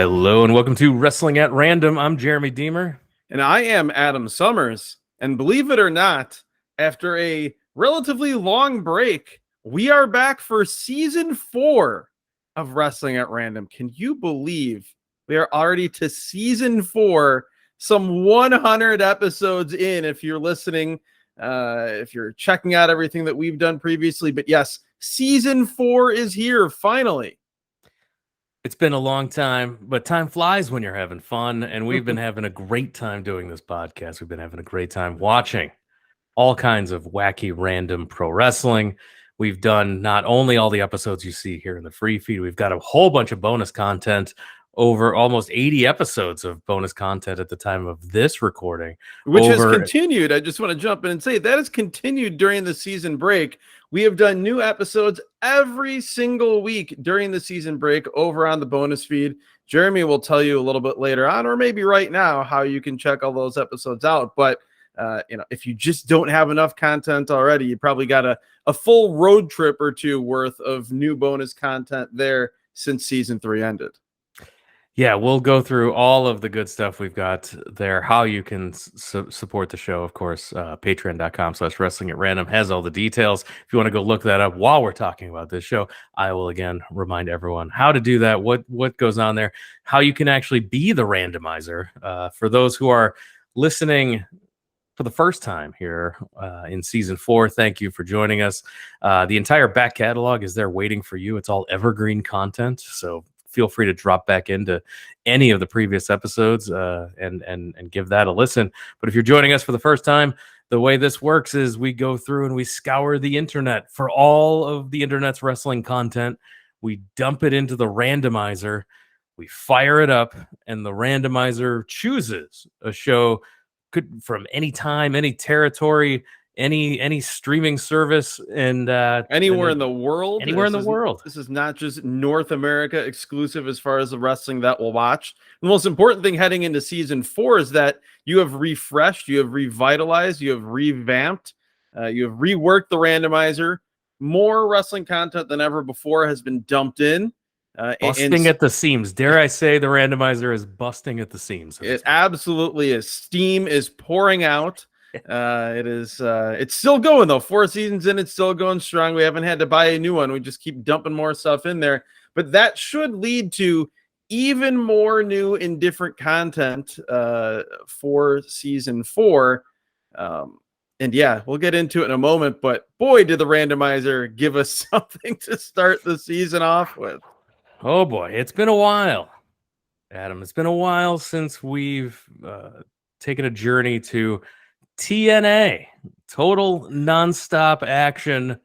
Hello and welcome to Wrestling at Random. I'm Jeremy Deemer. And I am Adam Summers. And believe it or not, after a relatively long break, we are back for season 4 of Wrestling at Random. Can you believe we are already to season 4, some 100 episodes in, if you're listening, if you're checking out everything that we've done previously. But yes, season 4 is here finally. It's been a long time, but time flies when you're having fun, and we've been having a great time doing this podcast. We've been having a great time watching all kinds of wacky, random pro wrestling. We've done not only all the episodes you see here in the free feed, we've got a whole bunch of bonus content, over almost 80 episodes of bonus content at the time of this recording. Which has continued. I just want to jump in and say that has continued during the season break. We have done new episodes every single week during the season break over on the bonus feed. Jeremy will tell you a little bit later on, or maybe right now, how you can check all those episodes out. But if you just don't have enough content already, you probably got a full road trip or two worth of new bonus content there since season 3 ended. Yeah, we'll go through all of the good stuff we've got there, how you can support the show. Of course, patreon.com/wrestling at random has all the details. If you want to go look that up while we're talking about this show, I will again remind everyone how to do that, what goes on there, how you can actually be the randomizer. For those who are listening for the first time here in season 4, thank you for joining us. The entire back catalog is there waiting for you. It's all evergreen content, so feel free to drop back into any of the previous episodes and give that a listen. But if you're joining us for the first time, the way this works is we go through and we scour the internet for all of the internet's wrestling content. We dump it into the randomizer, we fire it up, and the randomizer chooses a show from any time, any territory, any streaming service, and anywhere in the world. This is not just North America exclusive as far as the wrestling that we'll watch. The most important thing heading into season 4 is that you have refreshed, you have revitalized, you have revamped, you have reworked the randomizer. More wrestling content than ever before has been dumped in. Busting at the seams. Dare I say the randomizer is busting at the seams? It absolutely is. Steam is pouring out. It's still going though. 4 seasons in, it's still going strong. We haven't had to buy a new one. We just keep dumping more stuff in there, but that should lead to even more new and different content for season 4. And yeah, we'll get into it in a moment, but boy, did the randomizer give us something to start the season off with. Oh boy, it's been a while, Adam. It's been a while since we've taken a journey to TNA, total nonstop action.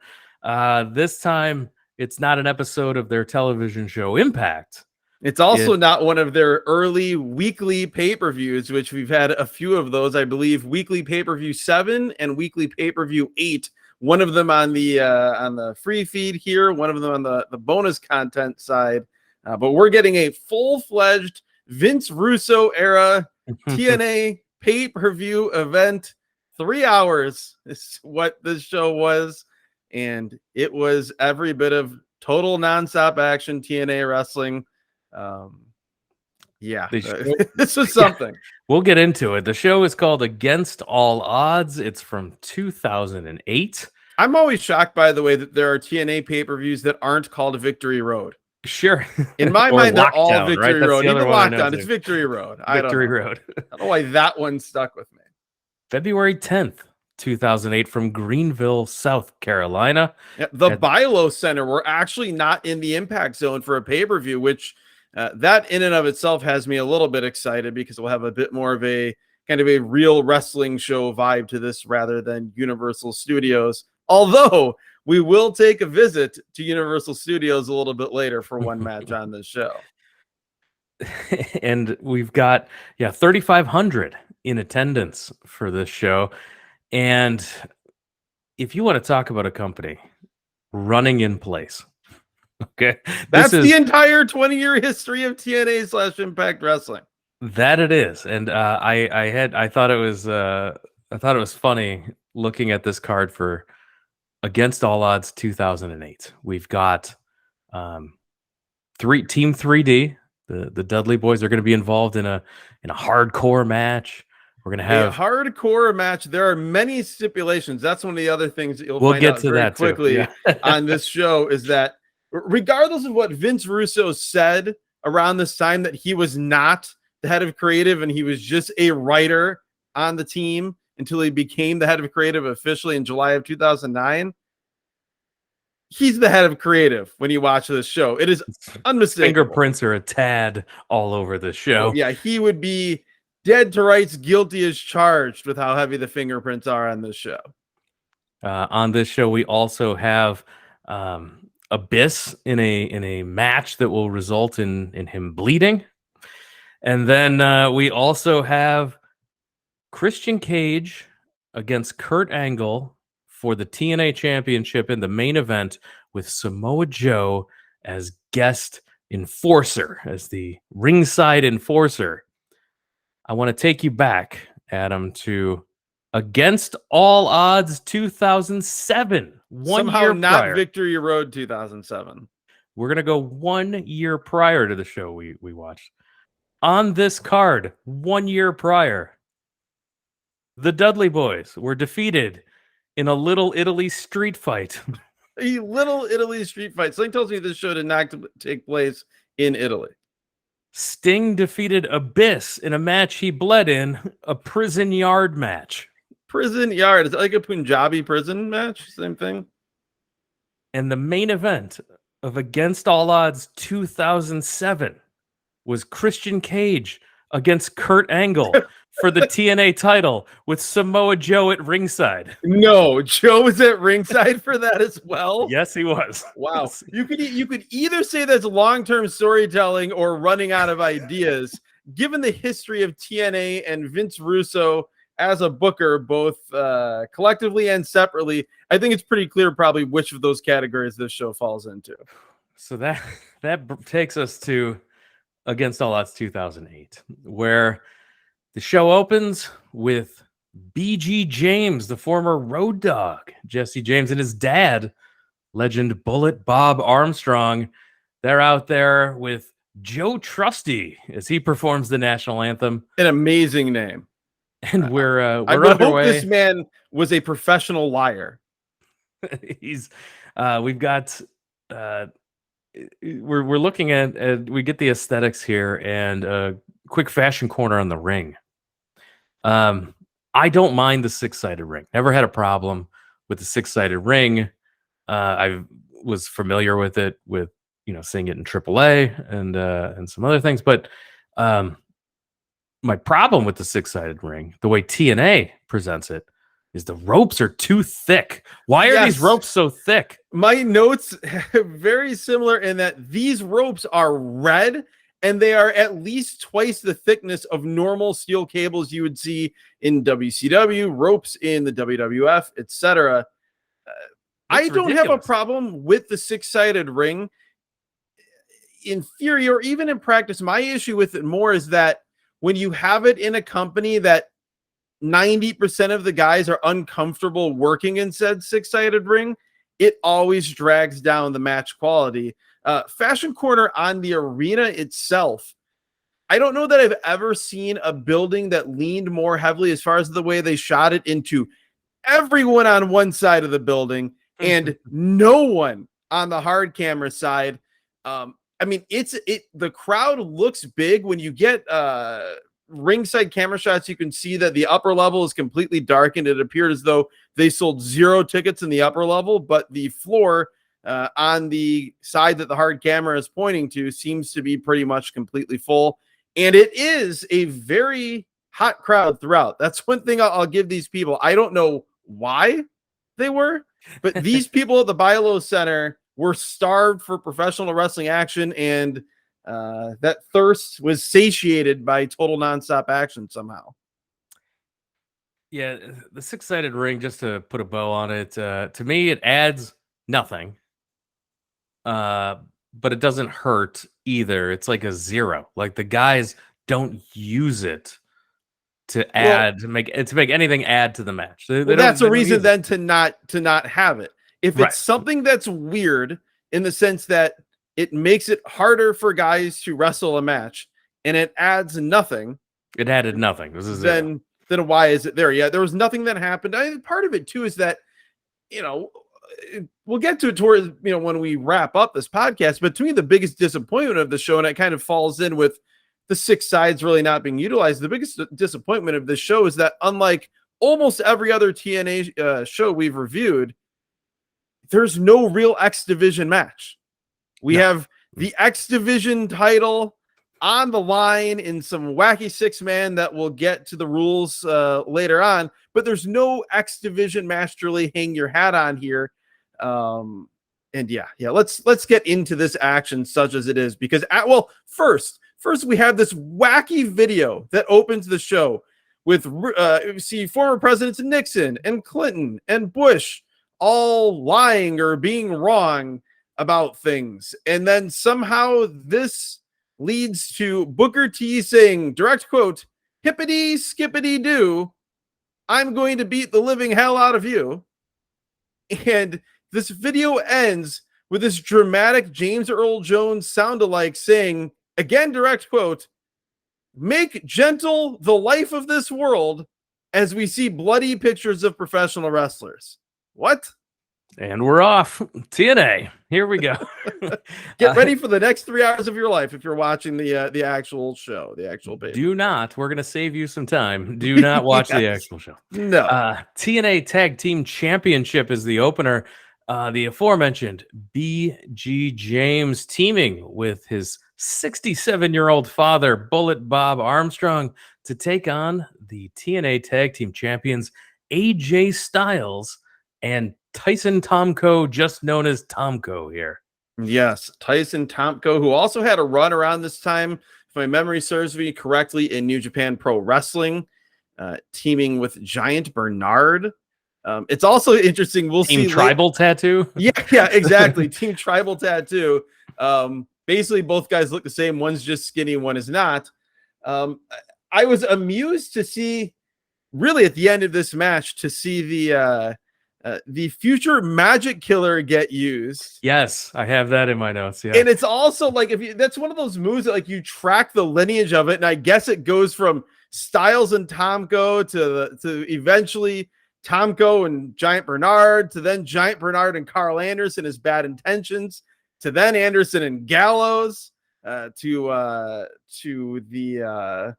This time, it's not an episode of their television show Impact. It's also not one of their early weekly pay-per-views, which we've had a few of those, I believe. Weekly pay-per-view 7 and weekly pay-per-view 8. One of them on the free feed here, one of them on the bonus content side. But we're getting a full-fledged Vince Russo era TNA pay-per-view event. 3 hours is what this show was, and it was every bit of total nonstop action TNA wrestling. This was something. We'll get into it. The show is called Against All Odds. It's from 2008. I'm always shocked, by the way, that there are TNA pay-per-views that aren't called Victory Road. Sure. In my mind, they're all Victory Road. Even Lockdown, it's Victory Road. Victory Road. I don't know why that one stuck with me. February 10th, 2008 from Greenville, South Carolina. Yeah, the Bilo Center. We're actually not in the Impact Zone for a pay-per-view, which that in and of itself has me a little bit excited because we'll have a bit more of a kind of a real wrestling show vibe to this rather than Universal Studios. Although we will take a visit to Universal Studios a little bit later for one match on this show. And we've got 3,500 in attendance for this show. And if you want to talk about a company running in place, okay, that's the entire 20-year history of TNA/Impact Wrestling. That it is. And I thought it was funny looking at this card for Against All Odds 2008. We've got Team 3D, The Dudley boys are going to be involved in a hardcore match. We're going to have a hardcore match. There are many stipulations. That's one of the other things that you'll we'll find get out to very that quickly too. Yeah. on this show is that regardless of what Vince Russo said around this time, that he was not the head of creative and he was just a writer on the team until he became the head of creative officially in July of 2009. He's the head of creative when you watch this show. It is unmistakable. Fingerprints are a tad all over the show. Oh, yeah, he would be dead to rights, guilty as charged with how heavy the fingerprints are on this show. On this show, we also have Abyss in a match that will result in him bleeding. And then we also have Christian Cage against Kurt Angle for the TNA Championship in the main event, with Samoa Joe as guest enforcer, as the ringside enforcer. I want to take you back, Adam, to Against All Odds 2007. Somehow year not prior. Victory Road 2007. We're going to go 1 year prior to the show we watched. On this card, 1 year prior, the Dudley boys were defeated in a Little Italy street fight. A Little Italy street fight. Something tells me this show did not take place in Italy. Sting defeated Abyss in a match he bled in, a prison yard match. Prison yard. Is it like a Punjabi prison match? Same thing. And the main event of Against All Odds 2007 was Christian Cage against Kurt Angle for the TNA title, with Samoa Joe at ringside. No, Joe was at ringside for that as well. Yes, he was. Wow. Yes. You could either say that's long-term storytelling or running out of ideas. Given the history of TNA and Vince Russo as a booker, both collectively and separately, I think it's pretty clear probably which of those categories this show falls into. So that takes us to Against All Odds 2008, where the show opens with BG James, the former Road Dogg, Jesse James, and his dad, legend Bullet Bob Armstrong. They're out there with Joe Trusty as he performs the national anthem. An amazing name. And we're I would underway. hope this man was a professional liar. He's we've got we're looking at we get the aesthetics here, and a quick fashion corner on the ring. I don't mind the 6-sided ring. Never had a problem with the 6-sided ring. I was familiar with it, with seeing it in AAA and some other things, but my problem with the 6-sided ring, the way TNA presents it, is the ropes are too thick. Why are these ropes so thick? My notes very similar in that these ropes are red and they are at least twice the thickness of normal steel cables you would see in WCW, ropes in the WWF, etc. I don't have a problem with the 6-sided ring in theory or even in practice. My issue with it more is that when you have it in a company that 90% of the guys are uncomfortable working in said 6-sided ring, it always drags down the match quality. Fashion corner on the arena itself, I don't know that I've ever seen a building that leaned more heavily as far as the way they shot it into everyone on one side of the building and no one on the hard camera side. I mean, the crowd looks big. When you get ringside camera shots, you can see that the upper level is completely darkened. It appeared as though they sold 0 tickets in the upper level, but the floor on the side that the hard camera is pointing to seems to be pretty much completely full. And it is a very hot crowd throughout. That's one thing I'll give these people. I don't know why they were, but these people at the Bilo Center were starved for professional wrestling action, and that thirst was satiated by total nonstop action somehow. Yeah, the 6-sided ring, just to put a bow on it, to me, it adds nothing. But it doesn't hurt either. It's like a 0. Like, the guys don't use it to add, to make anything add to the match. That's a reason then to not have it. If it's something that's weird in the sense that it makes it harder for guys to wrestle a match, and it adds nothing. It added nothing. This is zero. Then why is it there? Yeah, there was nothing that happened. I think part of it too is that, we'll get to it towards, when we wrap up this podcast, but to me, the biggest disappointment of the show, and it kind of falls in with the 6 sides really not being utilized. The biggest disappointment of this show is that, unlike almost every other TNA show we've reviewed, there's no real X Division match. We have the X Division title on the line in some wacky 6-man that we'll get to the rules later on, but there's no X Division match to really hang your hat on here. Let's get into this action such as it is, because first we have this wacky video that opens the show with we see former presidents Nixon and Clinton and Bush all lying or being wrong about things, and then somehow this leads to Booker T saying, direct quote, "Hippity skippity doo, I'm going to beat the living hell out of you." And this video ends with this dramatic James Earl Jones sound-alike saying, again, direct quote, "Make gentle the life of this world," as we see bloody pictures of professional wrestlers. What? And we're off. TNA. Here we go. Get ready for the next 3 hours of your life if you're watching the actual show, the actual page. Do not. We're going to save you some time. Do not watch the actual show. No. TNA Tag Team Championship is the opener. The aforementioned BG James teaming with his 67-year-old father, Bullet Bob Armstrong, to take on the TNA Tag Team Champions, AJ Styles and Tyson Tomko, just known as Tomko here. Yes, Tyson Tomko, who also had a run around this time, if my memory serves me correctly, in New Japan Pro Wrestling, teaming with Giant Bernard. It's also interesting. We'll Team see Tribal Tattoo. Yeah, exactly. Team Tribal Tattoo. Basically, both guys look the same. One's just skinny, one is not. I was amused to see, really, at the end of this match, to see the future Magic Killer get used. Yes, I have that in my notes. Yeah, and it's also like, that's one of those moves that, like, you track the lineage of it, and I guess it goes from Styles and Tomko to eventually Tomko and Giant Bernard, to then Giant Bernard and Carl Anderson as Bad Intentions, to then Anderson and Gallows, to the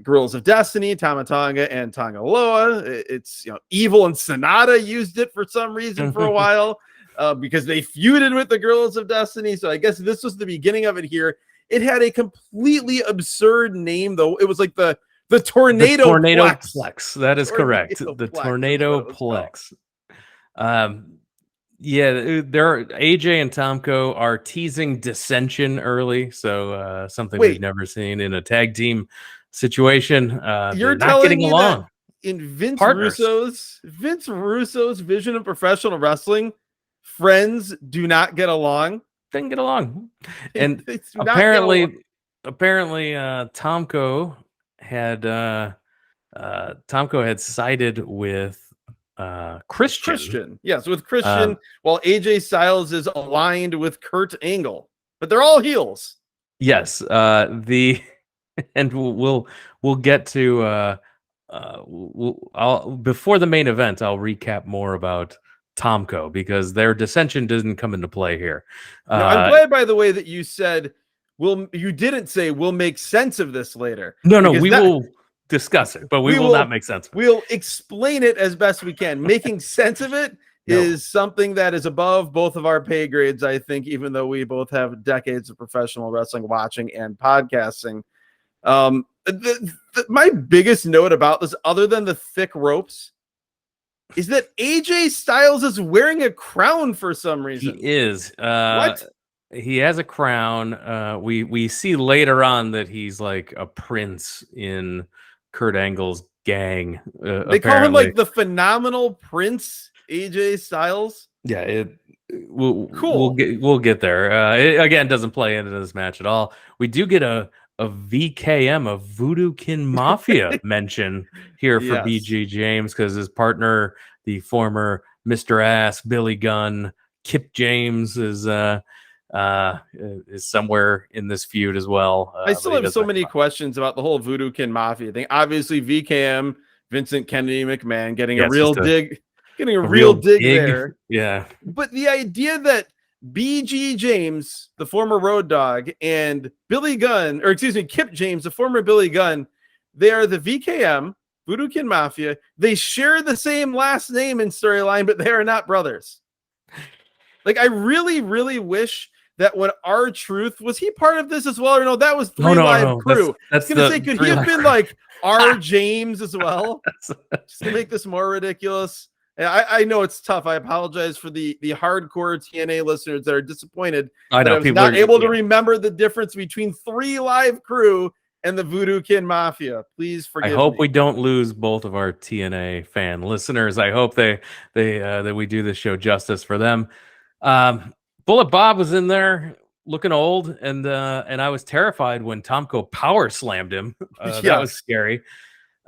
Guerrillas of Destiny, Tama Tonga and Tongaloa. It's, Evil and Sonata used it for some reason for a while because they feuded with the Guerrillas of Destiny. So I guess this was the beginning of it here. It had a completely absurd name, though. It was like the Tornado Plex. That is correct. The Tornado Plex. AJ and Tomko are teasing dissension early, so something we've never seen in a tag team situation. You're not getting along. In Vince Russo's vision of professional wrestling, friends do not get along. Didn't get along, and apparently, Tomko had sided with Christian. Yes, with Christian, while AJ Styles is aligned with Kurt Angle, but they're all heels. Yes, and we'll get to before the main event, I'll recap more about Tomko because their dissension doesn't come into play here. I'm glad, by the way, that you said you didn't say we'll make sense of this later. No, we will discuss it, but we will not make sense of it. We'll explain it as best we can. Making sense of it is something that is above both of our pay grades, I think, even though we both have decades of professional wrestling watching and podcasting. My biggest note about this, other than the thick ropes, is that AJ Styles is wearing a crown for some reason. He is. What? He has a crown. We see later on that he's like a prince in Kurt Angle's gang. They call him like the phenomenal Prince AJ Styles. Yeah, we'll get there. It again doesn't play into this match at all. We do get a VKM, a Voodoo Kin Mafia mention here for BG James, because his partner, the former Mr. Ass, Billy Gunn, Kip James, is is somewhere in this feud as well. I still but he have doesn't so many questions about the whole Voodoo Kin Mafia thing. Obviously, VKM, Vincent Kennedy McMahon getting Yeah, a it's real just dig, getting a a real real dig dig. there. Yeah. But the idea that BG James, the former Road Dogg, and Billy Gunn, or excuse me, Kip James, the former Billy Gunn, they are the VKM, Voodoo Kin Mafia. They share the same last name in storyline, but they are not brothers. Like, I really, really wish that when R-Truth, was he part of this as well? Or no, that was Three Live Crew. That's I was gonna say, the could he Three have Live been Crew. like R. James as well? Just to make this more ridiculous. I know it's tough. I apologize for the hardcore TNA listeners that are disappointed I that I know was people not are able to remember the difference between Three Live Crew and the Voodoo Kin Mafia. Please I forgive hope me. we don't lose both of our TNA fan listeners. I hope they that we do this show justice for them. Bullet Bob was in there looking old, and I was terrified when Tomko power slammed him. That was Yes. scary.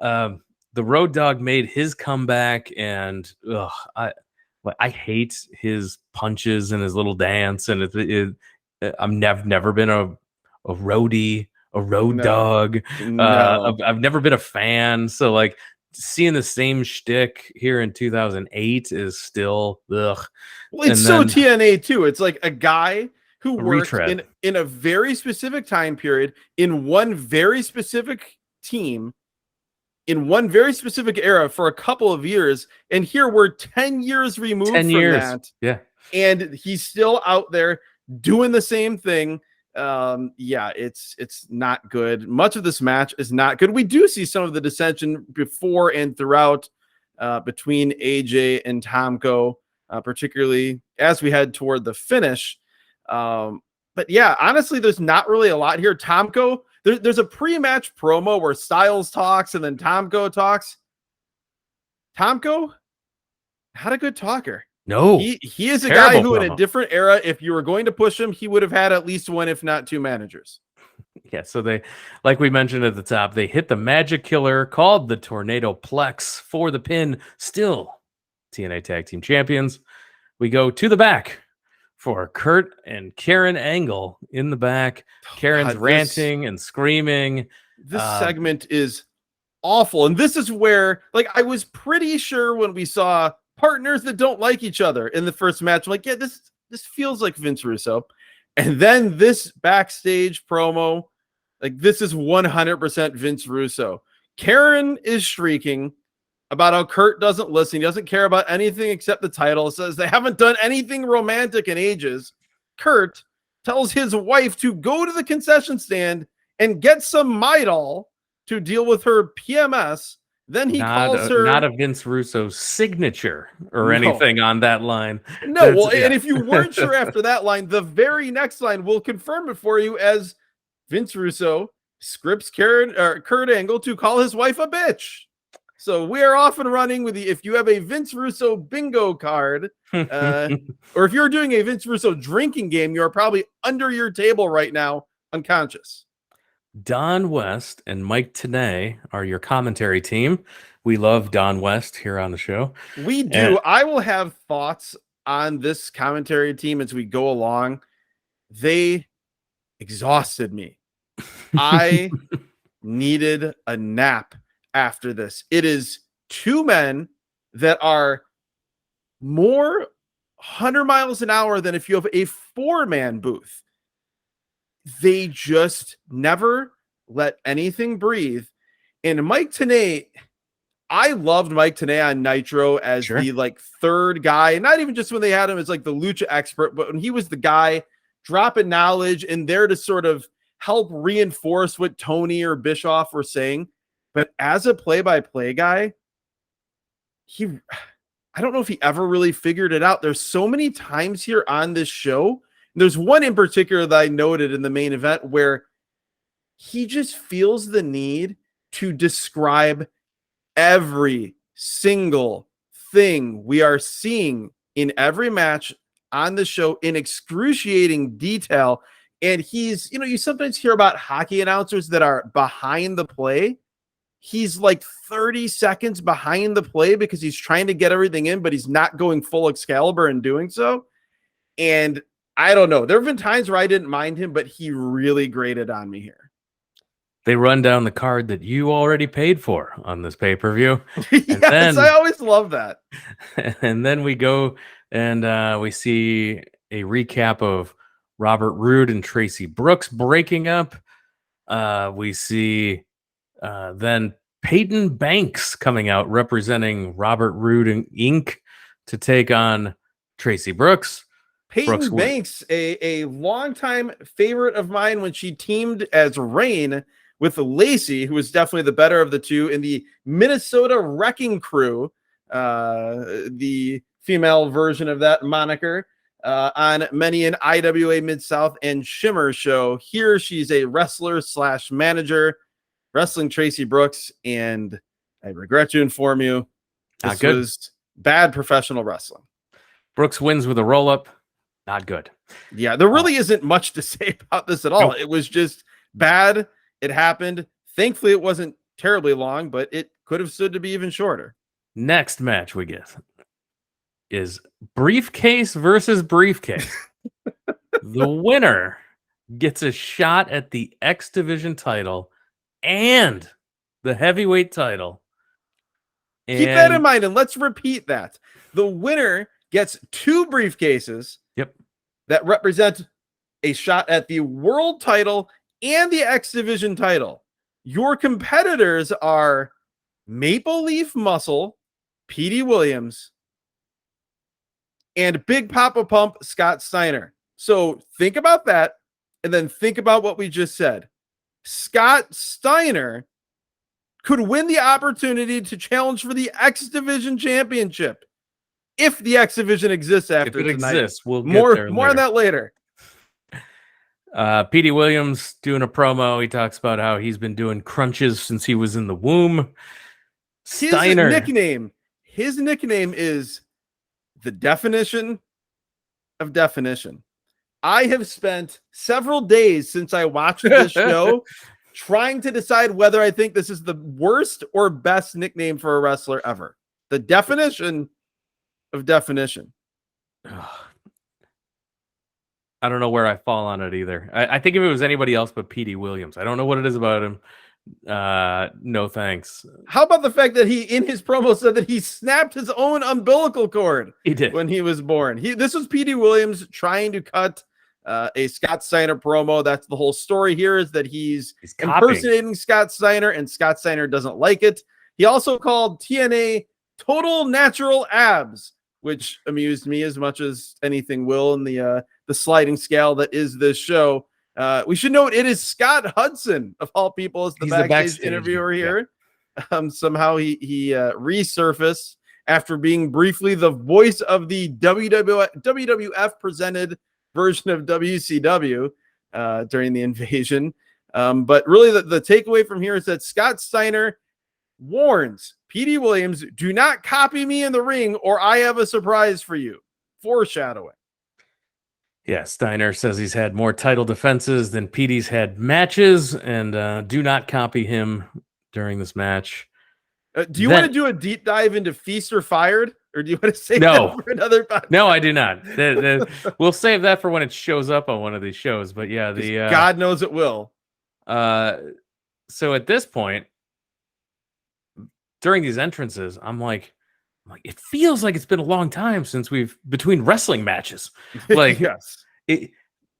The Road Dogg made his comeback, and I hate his punches and his little dance. And never been a roadie, a road No. dog. No. I've never been a fan. So like seeing the same shtick here in 2008 is still ugh. Well, it's And so then TNA too. It's like a guy who a worked retread. in a very specific time period in one very specific team in one very specific era for a couple of years, and here we're 10 years removed 10 from years. that, Yeah. and he's still out there doing the same thing. Yeah, it's not good. Much of this match is not good. We do see some of the dissension before and throughout between AJ and Tomko, particularly as we head toward the finish. But yeah, honestly, there's not really a lot here. Tomko, there's a pre-match promo where Styles talks and then Tomko talks. Tomko, not a good talker. No. He is a guy Terrible who, in a promo. different era, if you were going to push him, he would have had at least one, if not two managers. Yeah, so they, like we mentioned at the top, they hit the magic killer called the Tornado Plex for the pin. Still TNA Tag Team Champions. We go to the back for Kurt and Karen Angle in the back. Karen's ranting and screaming. This segment is awful. And this is where, like, I was pretty sure when we saw partners that don't like each other in the first match, I'm like, yeah, this feels like Vince Russo. And then this backstage promo, like, this is 100% Vince Russo. Karen is shrieking about how Kurt doesn't listen. He doesn't care about anything except the title. It says they haven't done anything romantic in ages. Kurt tells his wife to go to the concession stand and get some Midol to deal with her PMS. Then he calls her not a Vince Russo signature or anything on that line. No, well, and if you weren't sure after that line, the very next line will confirm it for you as Vince Russo scripts Kurt Angle to call his wife a bitch. So we are off and running with if you have a Vince Russo bingo card, or if you're doing a Vince Russo drinking game, you are probably under your table right now, unconscious. Don West and Mike Tenay are your commentary team. We love Don West here on the show. We do. I will have thoughts on this commentary team as we go along. They exhausted me. I needed a nap after this. It is two men that are more 100 miles an hour than if you have a four-man booth. They just never let anything breathe. And Mike Tenay, I loved Mike Tenay on Nitro as the like third guy, not even just when they had him as like the lucha expert, but when he was the guy dropping knowledge and there to sort of help reinforce what Tony or Bischoff were saying. But as a play-by-play guy, I don't know if he ever really figured it out. There's so many times here on this show. There's one in particular that I noted in the main event where he just feels the need to describe every single thing we are seeing in every match on the show in excruciating detail. And he's, you sometimes hear about hockey announcers that are behind the play. He's like 30 seconds behind the play because he's trying to get everything in, but he's not going full Excalibur in doing so. And I don't know. There have been times where I didn't mind him, but he really grated on me here. They run down the card that you already paid for on this pay-per-view. Yes, I always love that. And then we go and we see a recap of Robert Roode and Tracy Brooks breaking up. We see then Peyton Banks coming out representing Robert Roode and Inc. to take on Tracy Brooks. Peyton Banks, a longtime favorite of mine when she teamed as Rain with Lacey, who was definitely the better of the two in the Minnesota Wrecking Crew, the female version of that moniker, on many an IWA Mid-South and Shimmer show. Here she's a wrestler / manager wrestling Tracy Brooks, and I regret to inform you, this was bad professional wrestling. Brooks wins with a roll-up. Not good. Yeah, there really isn't much to say about this at all. Nope. It was just bad. It happened. Thankfully, it wasn't terribly long, but it could have stood to be even shorter. Next match we get is briefcase versus briefcase. The winner gets a shot at the X Division title and the heavyweight title. Keep that in mind, and let's repeat that. The winner gets 2 briefcases that represent a shot at the world title and the X Division title. Your competitors are Maple Leaf Muscle, Petey Williams, and Big Papa Pump, Scott Steiner. So think about that, and then think about what we just said. Scott Steiner could win the opportunity to challenge for the X Division Championship. If the X Division exists after if it tonight. Exists, we'll get more on that later. Petey Williams doing a promo. He talks about how he's been doing crunches since he was in the womb. Steiner. His nickname is the definition of definition. I have spent several days since I watched this show trying to decide whether I think this is the worst or best nickname for a wrestler ever. The definition of definition. I don't know where I fall on it either. I think if it was anybody else but Petey Williams, I don't know what it is about him. No thanks. How about the fact that he in his promo said that he snapped his own umbilical cord? He did when he was born. This was Petey Williams trying to cut a Scott Steiner promo. That's the whole story here, is that he's impersonating Scott Steiner, and Scott Steiner doesn't like it. He also called TNA Total Natural Abs, which amused me as much as anything will in the sliding scale that is this show. We should note it is Scott Hudson, of all people, as the backstage interviewer here. Yeah. Somehow he resurfaced after being briefly the voice of the WWF presented version of WCW during the invasion. But really the takeaway from here is that Scott Steiner warns Petey Williams, do not copy me in the ring or I have a surprise for you. Foreshadowing. Yeah, Steiner says he's had more title defenses than Petey's had matches, and do not copy him during this match. Do you want to do a deep dive into Feast or Fired, or do you want to save that for another podcast? No, I do not. We'll save that for when it shows up on one of these shows. But yeah, God knows it will. So at this point, during these entrances, I'm like, it feels like it's been a long time since between wrestling matches. Like, yes,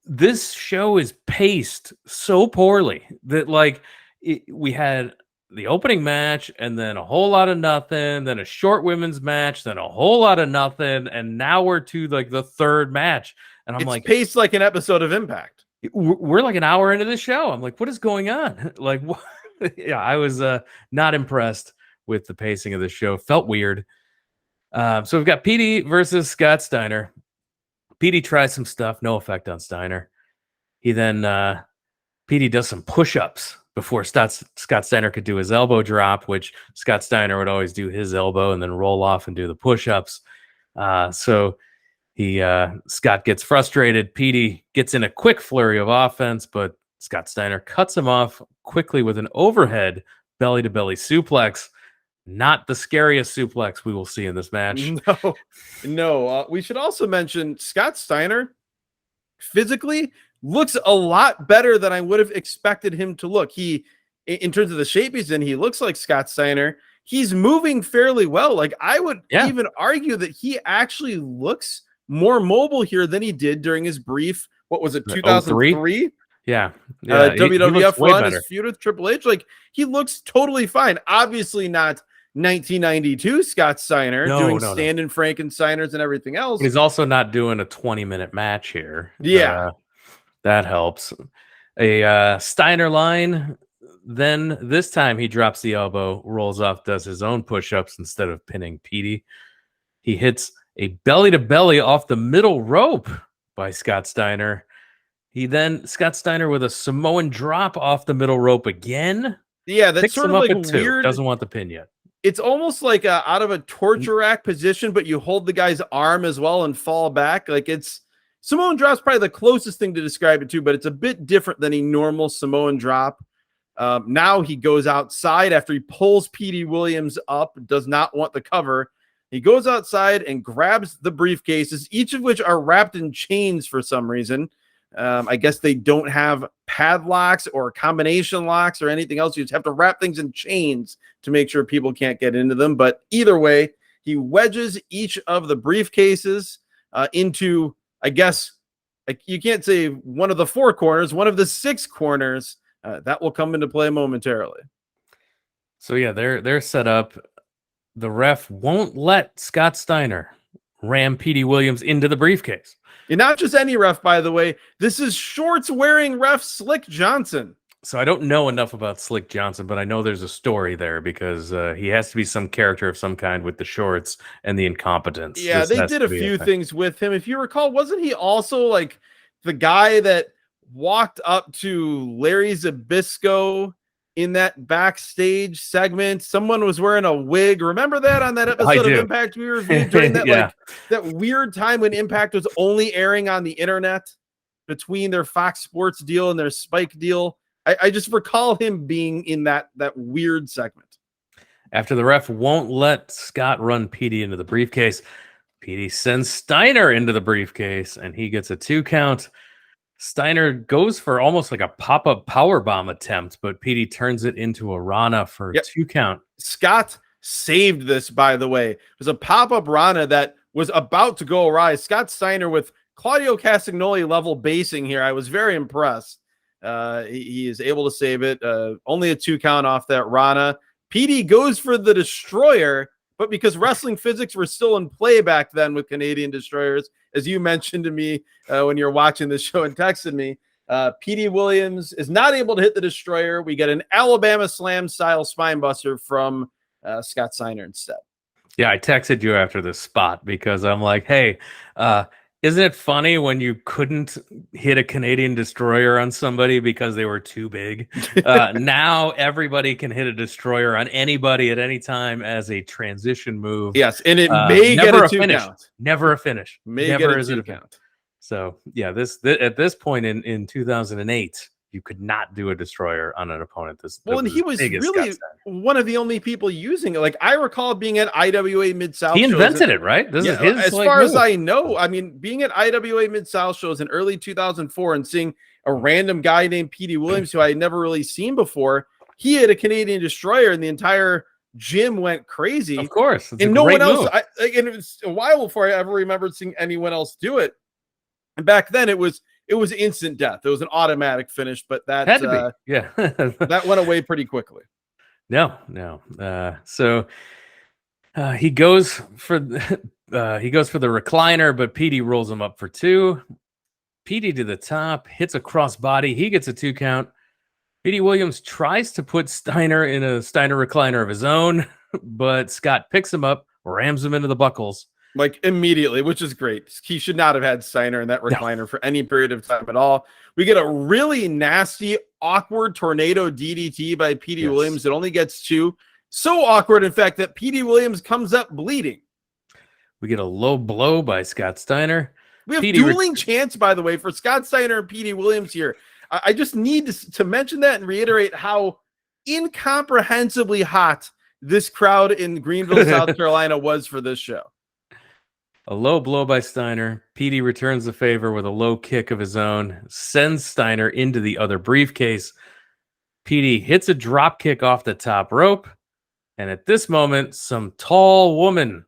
this show is paced so poorly that we had the opening match and then a whole lot of nothing, then a short women's match, then a whole lot of nothing, and now we're to the third match. And I'm paced like an episode of Impact. We're like an hour into the show. I'm like, what is going on? Like, what? Yeah, I was not impressed with the pacing of the show. Felt weird. So we've got Petey versus Scott Steiner. Petey tries some stuff, no effect on Steiner. He then Petey does some push-ups before Scott Steiner could do his elbow drop, which Scott Steiner would always do his elbow and then roll off and do the push-ups. So Scott gets frustrated. Petey gets in a quick flurry of offense, but Scott Steiner cuts him off quickly with an overhead belly-to-belly suplex. Not the scariest suplex we will see in this match. No. We should also mention Scott Steiner physically looks a lot better than I would have expected him to look. He, in terms of the shape he's in, he looks like Scott Steiner. He's moving fairly well. Like, I would even argue that he actually looks more mobile here than he did during his brief, what was it, 2003? Yeah. WWF run, his feud with Triple H. Like, he looks totally fine. Obviously not 1992 Scott Steiner doing stand-in Frankensteiners and everything else. He's also not doing a 20-minute match here. Yeah. That helps. A Steiner line. Then this time he drops the elbow, rolls off, does his own push-ups instead of pinning Petey. He hits a belly-to-belly off the middle rope by Scott Steiner. Scott Steiner with a Samoan drop off the middle rope again. Yeah, that's sort of like weird. Doesn't want the pin yet. It's almost like out of a torture rack position, but you hold the guy's arm as well and fall back. Like, it's Samoan drop's probably the closest thing to describe it to, but it's a bit different than a normal Samoan drop. Now he goes outside after he pulls Petey Williams up, does not want the cover. He goes outside and grabs the briefcases, each of which are wrapped in chains for some reason. I guess they don't have padlocks or combination locks or anything else. You just have to wrap things in chains to make sure people can't get into them. But either way, he wedges each of the briefcases into, I guess, like, you can't say one of the four corners, one of the six corners. That will come into play momentarily. So yeah, they're set up. The ref won't let Scott Steiner ram Petey Williams into the briefcase. And not just any ref, by the way. This is shorts-wearing ref Slick Johnson. So I don't know enough about Slick Johnson, but I know there's a story there because he has to be some character of some kind with the shorts and the incompetence. Yeah, they did a few things with him. If you recall, wasn't he also like the guy that walked up to Larry Zbyszko in that backstage segment? Someone was wearing a wig. Remember that on that episode of Impact we reviewed during that like that weird time when Impact was only airing on the internet between their Fox Sports deal and their Spike deal? I just recall him being in that weird segment. After the ref won't let Scott run Petey into the briefcase, Petey sends Steiner into the briefcase and he gets a 2 count. Steiner goes for almost like a pop-up powerbomb attempt, but Petey turns it into a Rana for a 2 count. Scott saved this, by the way. It was a pop-up Rana that was about to go awry. Scott Steiner with Claudio Castagnoli level basing here. I was very impressed. He is able to save it. Only a 2 count off that Rana. Petey goes for the Destroyer, but because wrestling physics were still in play back then with Canadian Destroyers, as you mentioned to me when you're watching this show and texted me, Petey Williams is not able to hit the Destroyer. We get an Alabama Slam style spinebuster from Scott Steiner instead. Yeah, I texted you after this spot because I'm like, hey, isn't it funny when you couldn't hit a Canadian Destroyer on somebody because they were too big? Now everybody can hit a Destroyer on anybody at any time as a transition move. Yes, and it may get a 2 count. Never a finish. Never is a 2 count. So yeah, at this point in 2008, you could not do a Destroyer on an opponent. And he was really one of the only people using it. Like, I recall being at IWA Mid-South. He invented it, right? This is his, as far as I know. I mean, being at IWA Mid-South shows in early 2004 and seeing a random guy named Petey Williams, who I had never really seen before, he had a Canadian Destroyer, and the entire gym went crazy. Of course, and no one else. And it was a while before I ever remembered seeing anyone else do it. And back then, it was instant death. It was an automatic finish, but that had to be. Yeah, that went away pretty quickly. No. So he goes for the recliner, but Petey rolls him up for 2. Petey to the top, hits a crossbody. He gets a 2 count. Petey Williams tries to put Steiner in a Steiner recliner of his own, but Scott picks him up, rams him into the buckles. Like, immediately, which is great. He should not have had Steiner in that recliner for any period of time at all. We get a really nasty, awkward tornado DDT by Petey Williams. It only gets 2. So awkward, in fact, that Petey Williams comes up bleeding. We get a low blow by Scott Steiner. We have dueling chants, by the way, for Scott Steiner and Petey Williams here. I just need to mention that and reiterate how incomprehensibly hot this crowd in Greenville, South Carolina was for this show. A low blow by Steiner. Petey returns the favor with a low kick of his own, sends Steiner into the other briefcase. Petey hits a drop kick off the top rope. And at this moment, some tall woman,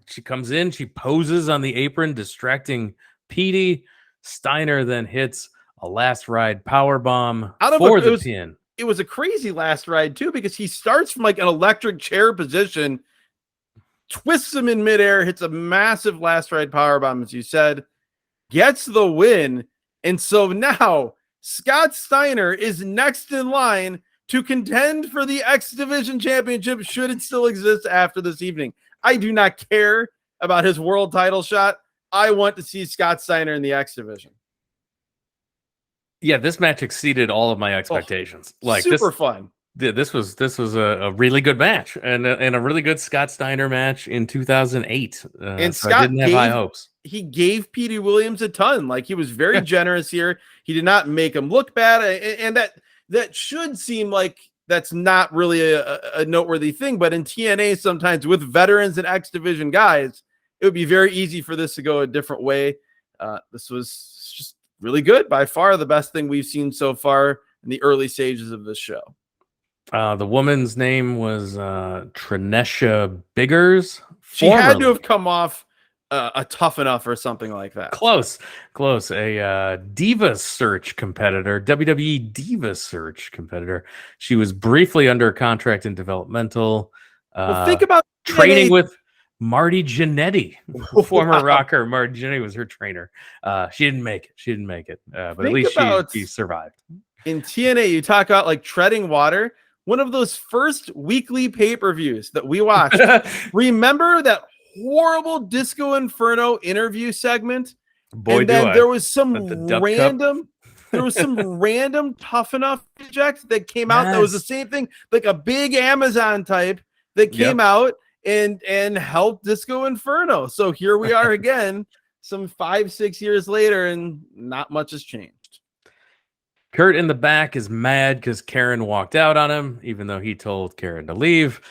she comes in, she poses on the apron, distracting Petey. Steiner then hits a last ride power bomb for the pin. It was a crazy last ride too, because he starts from like an electric chair position, twists him in midair, hits a massive last ride power bomb, as you said, gets the win. And so now Scott Steiner is next in line to contend for the X Division Championship, should it still exist after this evening. I do not care about his world title shot. I want to see Scott Steiner in the X Division. Yeah, this match exceeded all of my expectations. Super fun. This was a really good match and a really good Scott Steiner match in 2008. And so Scott I didn't have high hopes. He gave Petey Williams a ton. Like, he was very generous here. He did not make him look bad, and that should seem like that's not really a noteworthy thing. But in TNA, sometimes with veterans and X Division guys, it would be very easy for this to go a different way. This was just really good. By far the best thing we've seen so far in the early stages of this show. The woman's name was Trinesha Biggers. She had to have come off a Tough Enough or something like that. Close. A Diva Search competitor, WWE Diva Search competitor. She was briefly under contract in developmental. Well, think about training with Marty Jannetty, former rocker. Marty Jannetty was her trainer. She didn't make it. But at least she survived. In TNA, you talk about like treading water. One of those first weekly pay-per-views that we watched. Remember that horrible Disco Inferno interview segment? Boy, and then there was some random Tough Enough project that came out. That was the same thing, like a big Amazon type that came out and helped Disco Inferno. So here we are again, some 5-6 years later, and not much has changed. Kurt in the back is mad because Karen walked out on him, even though he told Karen to leave.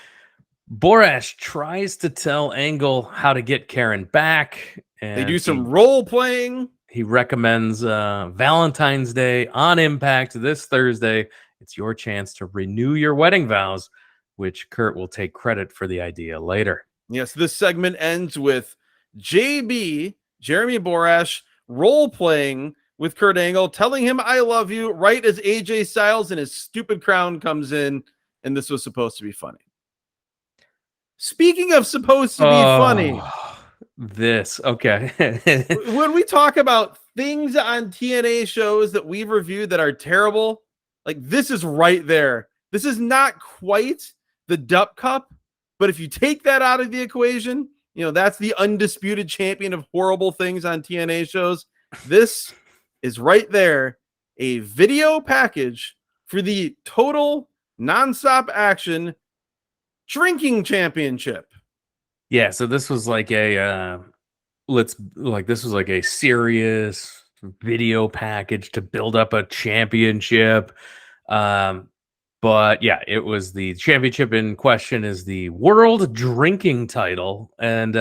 Borash tries to tell Angle how to get Karen back. And they do some role playing. He recommends Valentine's Day on Impact this Thursday. It's your chance to renew your wedding vows, which Kurt will take credit for the idea later. Yes, this segment ends with JB, Jeremy Borash, role playing with Kurt Angle, telling him I love you, right as AJ Styles and his stupid crown comes in, and this was supposed to be funny. Speaking of supposed to be funny, when we talk about things on TNA shows that we've reviewed that are terrible, like this is right there. This is not quite the Dup Cup, but if you take that out of the equation, you know, that's the undisputed champion of horrible things on TNA shows. This is right there, a video package for the total nonstop action drinking championship. Yeah, so this was like a this was like a serious video package to build up a championship. But yeah, it was the championship in question is the world drinking title, and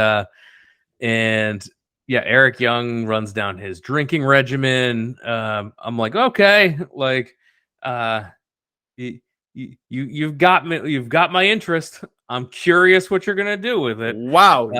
yeah, Eric Young runs down his drinking regimen. I'm like, okay, like, you've got me, you've got my interest. I'm curious what you're gonna do with it. Wow,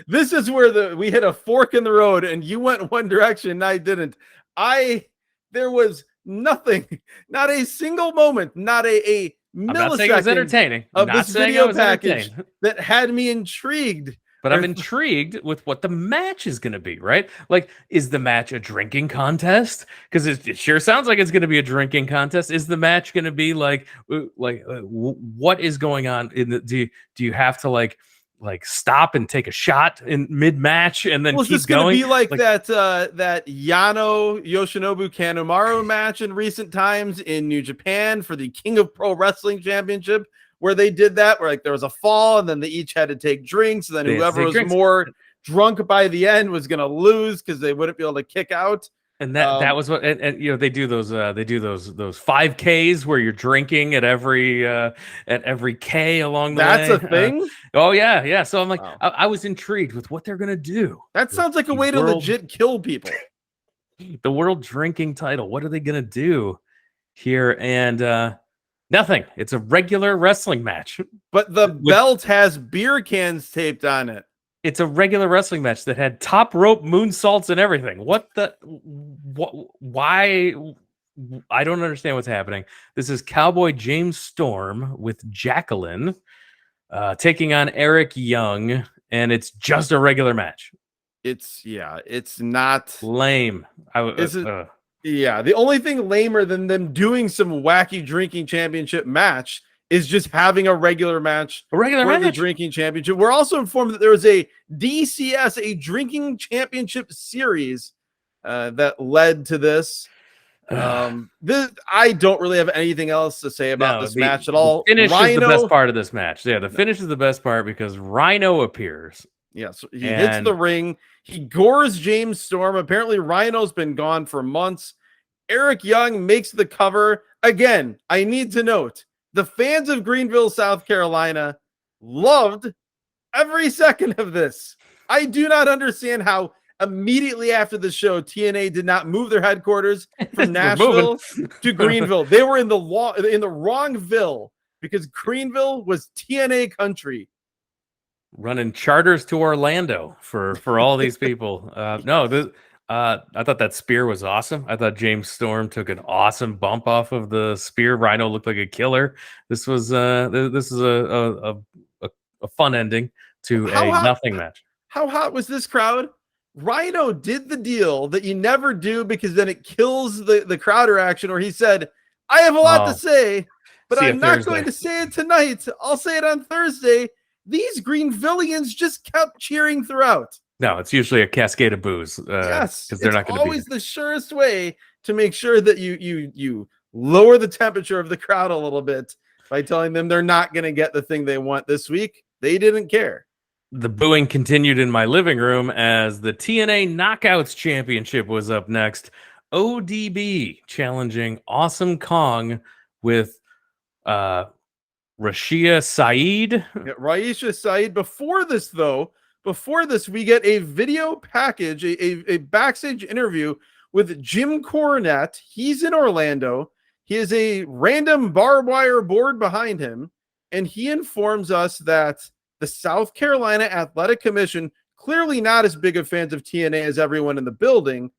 this is where we hit a fork in the road, and you went one direction, and I didn't. There was nothing, not a single moment, not a millisecond entertaining of this video package that had me intrigued. But I'm intrigued with what the match is going to be, right? Like, is the match a drinking contest? Because it sure sounds like it's going to be a drinking contest. Is the match going to be like what is going on? Do you have to like stop and take a shot in mid-match and then keep going? Be like that Yano Yoshinobu Kanemaru match in recent times in New Japan for the King of Pro Wrestling Championship, where they did that, where like there was a fall and then they each had to take drinks, and then whoever was more drunk by the end was going to lose because they wouldn't be able to kick out. And that was what, and you know, they do those 5Ks where you're drinking at every K along the That's way. a thing. Oh yeah. So I'm like, Wow. I was intrigued with what they're gonna do. That with sounds like a the way to legit kill people. the world drinking title. What are they gonna do here? And nothing. It's a regular wrestling match. But the belt has beer cans taped on it. It's a regular wrestling match that had top rope moonsaults and everything. What? Why? I don't understand what's happening. This is Cowboy James Storm with Jacqueline taking on Eric Young, and it's just a regular match. It's not lame. Yeah, the only thing lamer than them doing some wacky drinking championship match is just having a regular match. The drinking championship. We're also informed that there was a DCS, a drinking championship series that led to this. I don't really have anything else to say about this match at all. The finish is the best part of this match. Yeah, the finish is the best part because Rhino appears. Yes, he hits the ring. He gores James Storm. Apparently, Rhino's been gone for months. Eric Young makes the cover. Again, I need to note, the fans of Greenville, South Carolina loved every second of this. I do not understand how immediately after the show, TNA did not move their headquarters from Nashville to Greenville. They were in the wrongville because Greenville was TNA country. Running charters to Orlando for all these people. I thought that spear was awesome. I thought James Storm took an awesome bump off of the spear. Rhino looked like a killer. This is a fun ending to nothing match. How hot was this crowd? Rhino did the deal that you never do because then it kills the crowd reaction where he said, I have a lot to say, but I'm not going to say it tonight. I'll say it on Thursday. These Greenvillians just kept cheering throughout. No, it's usually a cascade of boos. Yes, because they're not going to be. Always the surest way to make sure that you lower the temperature of the crowd a little bit by telling them they're not going to get the thing they want this week. They didn't care. The booing continued in my living room as the TNA Knockouts Championship was up next. ODB challenging Awesome Kong with Rashia Saeed. Raisha Saeed. Before this, we get a video package, a backstage interview with Jim Cornette. He's in Orlando. He has a random barbed wire board behind him, and he informs us that the South Carolina Athletic Commission, clearly not as big of fans of TNA as everyone in the building,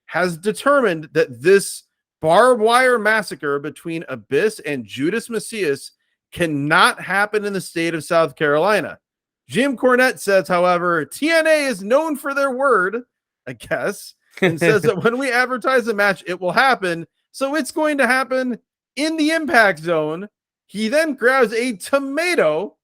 has determined that this barbed wire massacre between Abyss and Judas Macias cannot happen in the state of South Carolina. Jim Cornette says, however, TNA is known for their word, I guess, and says that when we advertise the match, it will happen. So it's going to happen in the Impact Zone. He then grabs a tomato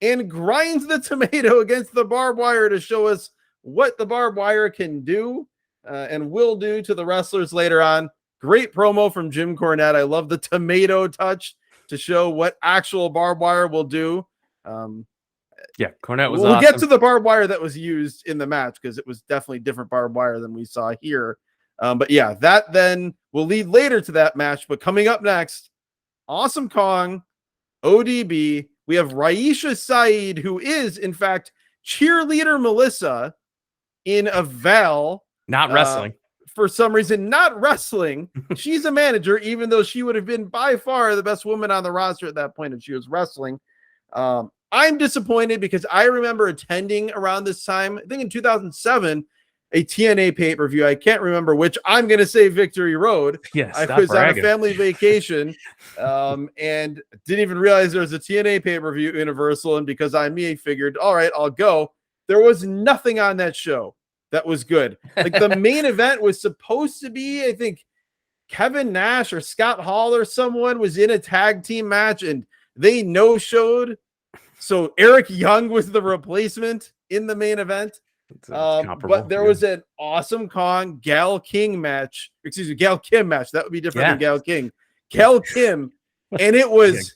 and grinds the tomato against the barbed wire to show us what the barbed wire can do and will do to the wrestlers later on. Great promo from Jim Cornette. I love the tomato touch to show what actual barbed wire will do. Cornette was We'll awesome. get to the barbed wire that was used in the match because it was definitely different barbed wire than we saw here. But yeah, that then will lead later to that match. But coming up next, Awesome Kong, ODB. We have Raisha Saeed, who is, in fact, cheerleader Melissa in a Val. Not wrestling. For some reason, not wrestling. She's a manager, even though she would have been by far the best woman on the roster at that point if she was wrestling. I'm disappointed because I remember attending around this time, I think in 2007, a TNA pay-per-view. I can't remember which. I'm going to say Victory Road. Yes, I was on a family vacation and didn't even realize there was a TNA pay-per-view Universal. And because I'm me, I figured, all right, I'll go. There was nothing on that show that was good. Like the main event was supposed to be, I think, Kevin Nash or Scott Hall or someone was in a tag team match and they no-showed. So Eric Young was the replacement in the main event. But there was an Awesome Kong Gal Kim match. That would be different than Gal King. Gal Kim. And it was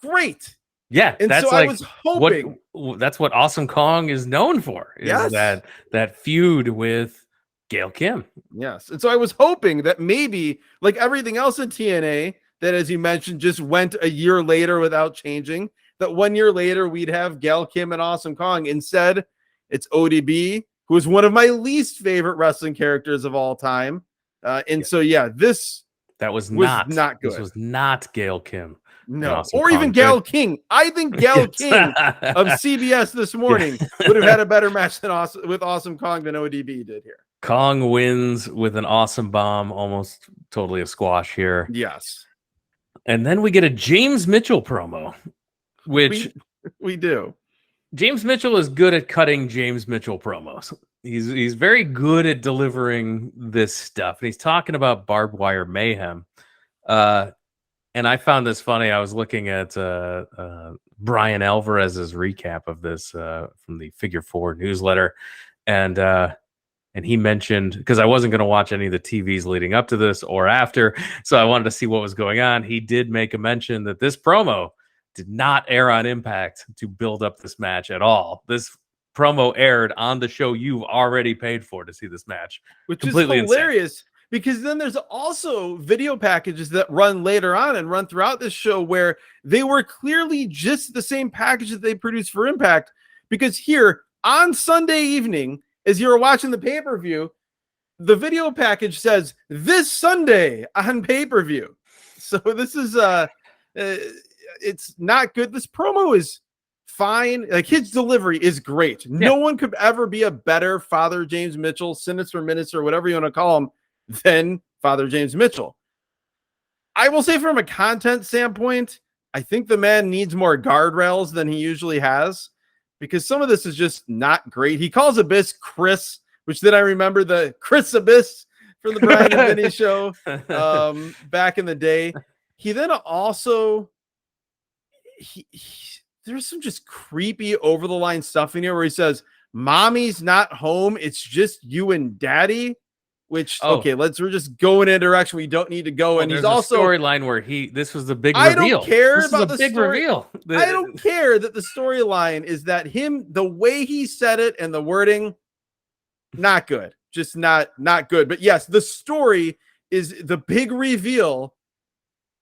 great. Yeah. And that's so I was hoping that's what Awesome Kong is known for. Is that feud with Gail Kim. Yes. And so I was hoping that maybe, like everything else in TNA, that, as you mentioned, just went a year later without changing, that 1 year later we'd have Gail Kim and Awesome Kong. Instead, it's ODB, who is one of my least favorite wrestling characters of all time. So this was not good. This was not Gail Kim. No, Awesome or Kong. even Gail King. I think Gail King of CBS this morning would have had a better match with Awesome Kong than ODB did here. Kong wins with an awesome bomb, almost totally a squash here. Yes. And then we get a James Mitchell promo, which we do. James Mitchell is good at cutting James Mitchell promos. He's very good at delivering this stuff. And he's talking about barbed wire mayhem. And I found this funny. I was looking at Brian Alvarez's recap of this from the Figure 4 newsletter. And he mentioned, because I wasn't going to watch any of the TVs leading up to this or after, so I wanted to see what was going on. He did make a mention that this promo did not air on Impact to build up this match at all. This promo aired on the show you've already paid for to see this match. Which completely is hilarious, because then there's also video packages that run later on and run throughout this show where they were clearly just the same package that they produced for Impact. Because here on Sunday evening, as you were watching the pay-per-view, the video package says this Sunday on pay-per-view. So this is it's not good. This promo is fine. Like, his delivery is great. Yeah. No one could ever be a better Father James Mitchell, Sinister Minister, whatever you want to call him, than Father James Mitchell. I will say, from a content standpoint, I think the man needs more guardrails than he usually has, because some of this is just not great. He calls Abyss Chris, which then I remember the Chris Abyss from the Brian and Vinny show back in the day. He then also, there's some just creepy over the line stuff in here where he says, "Mommy's not home. It's just you and Daddy." Which, okay, we're just going in a direction we don't need to go. And he's also storyline where this was the big reveal. I don't care about the big reveal. I don't care that the storyline is that the way he said it and the wording, not good. Just not good. But yes, the story is the big reveal.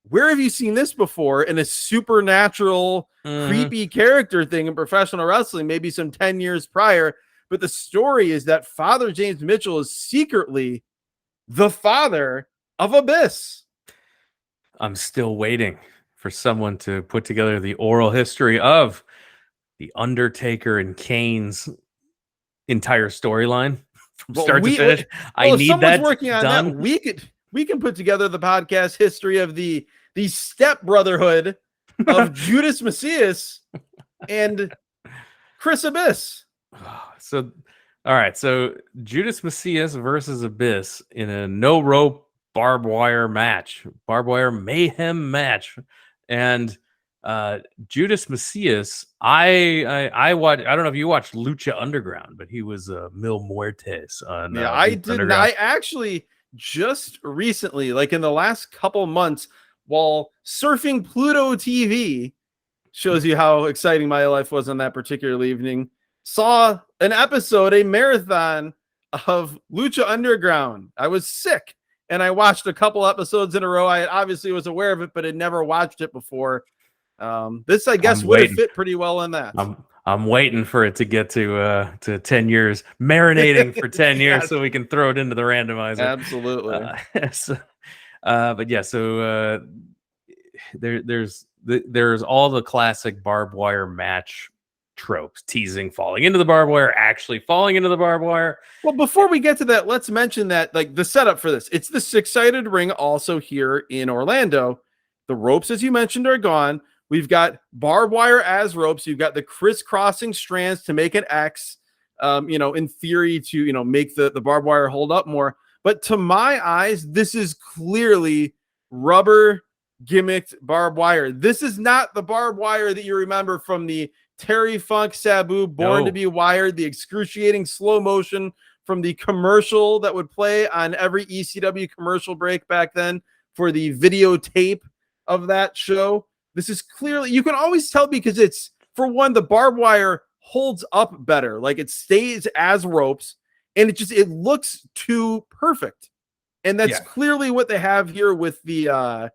Where have you seen this before in a supernatural, creepy character thing in professional wrestling? Maybe some 10 years prior. But the story is that Father James Mitchell is secretly the father of Abyss. I'm still waiting for someone to put together the oral history of the Undertaker and Kane's entire storyline from start to finish. I need that working on done. That. We can put together the podcast history of the step brotherhood of Judas Macias and Chris Abyss. So, all right. So Judas Macias versus Abyss in a no rope barbed wire mayhem match, and Judas Macias. I watched. I don't know if you watched Lucha Underground, but he was Mil Muertes on. Yeah, I did. I actually just recently, like in the last couple months, while surfing Pluto TV, shows you how exciting my life was on that particular evening. Saw an episode, a marathon of Lucha Underground. I was sick, and I watched a couple episodes in a row. I obviously was aware of it, but had never watched it before. This, I guess, would have fit pretty well in that. I'm waiting for it to get to 10 years, marinating for 10 years, so we can throw it into the randomizer. Absolutely. But yeah, so there's all the classic barbed wire match tropes: teasing, falling into the barbed wire, actually falling into the barbed wire. Well, before we get to that, let's mention that, like, the setup for this, it's the six-sided ring also here in Orlando. The ropes, as you mentioned, are gone. We've got barbed wire as ropes. You've got the crisscrossing strands to make an X, in theory to, make the barbed wire hold up more. But to my eyes, this is clearly rubber gimmicked barbed wire. This is not the barbed wire that you remember from the Terry Funk Sabu Born to Be Wired, the excruciating slow motion from the commercial that would play on every ECW commercial break back then for the videotape of that show. This is clearly, you can always tell, because it's, for one, the barbed wire holds up better. Like, it stays as ropes. and it looks too perfect. And that's clearly what they have here with the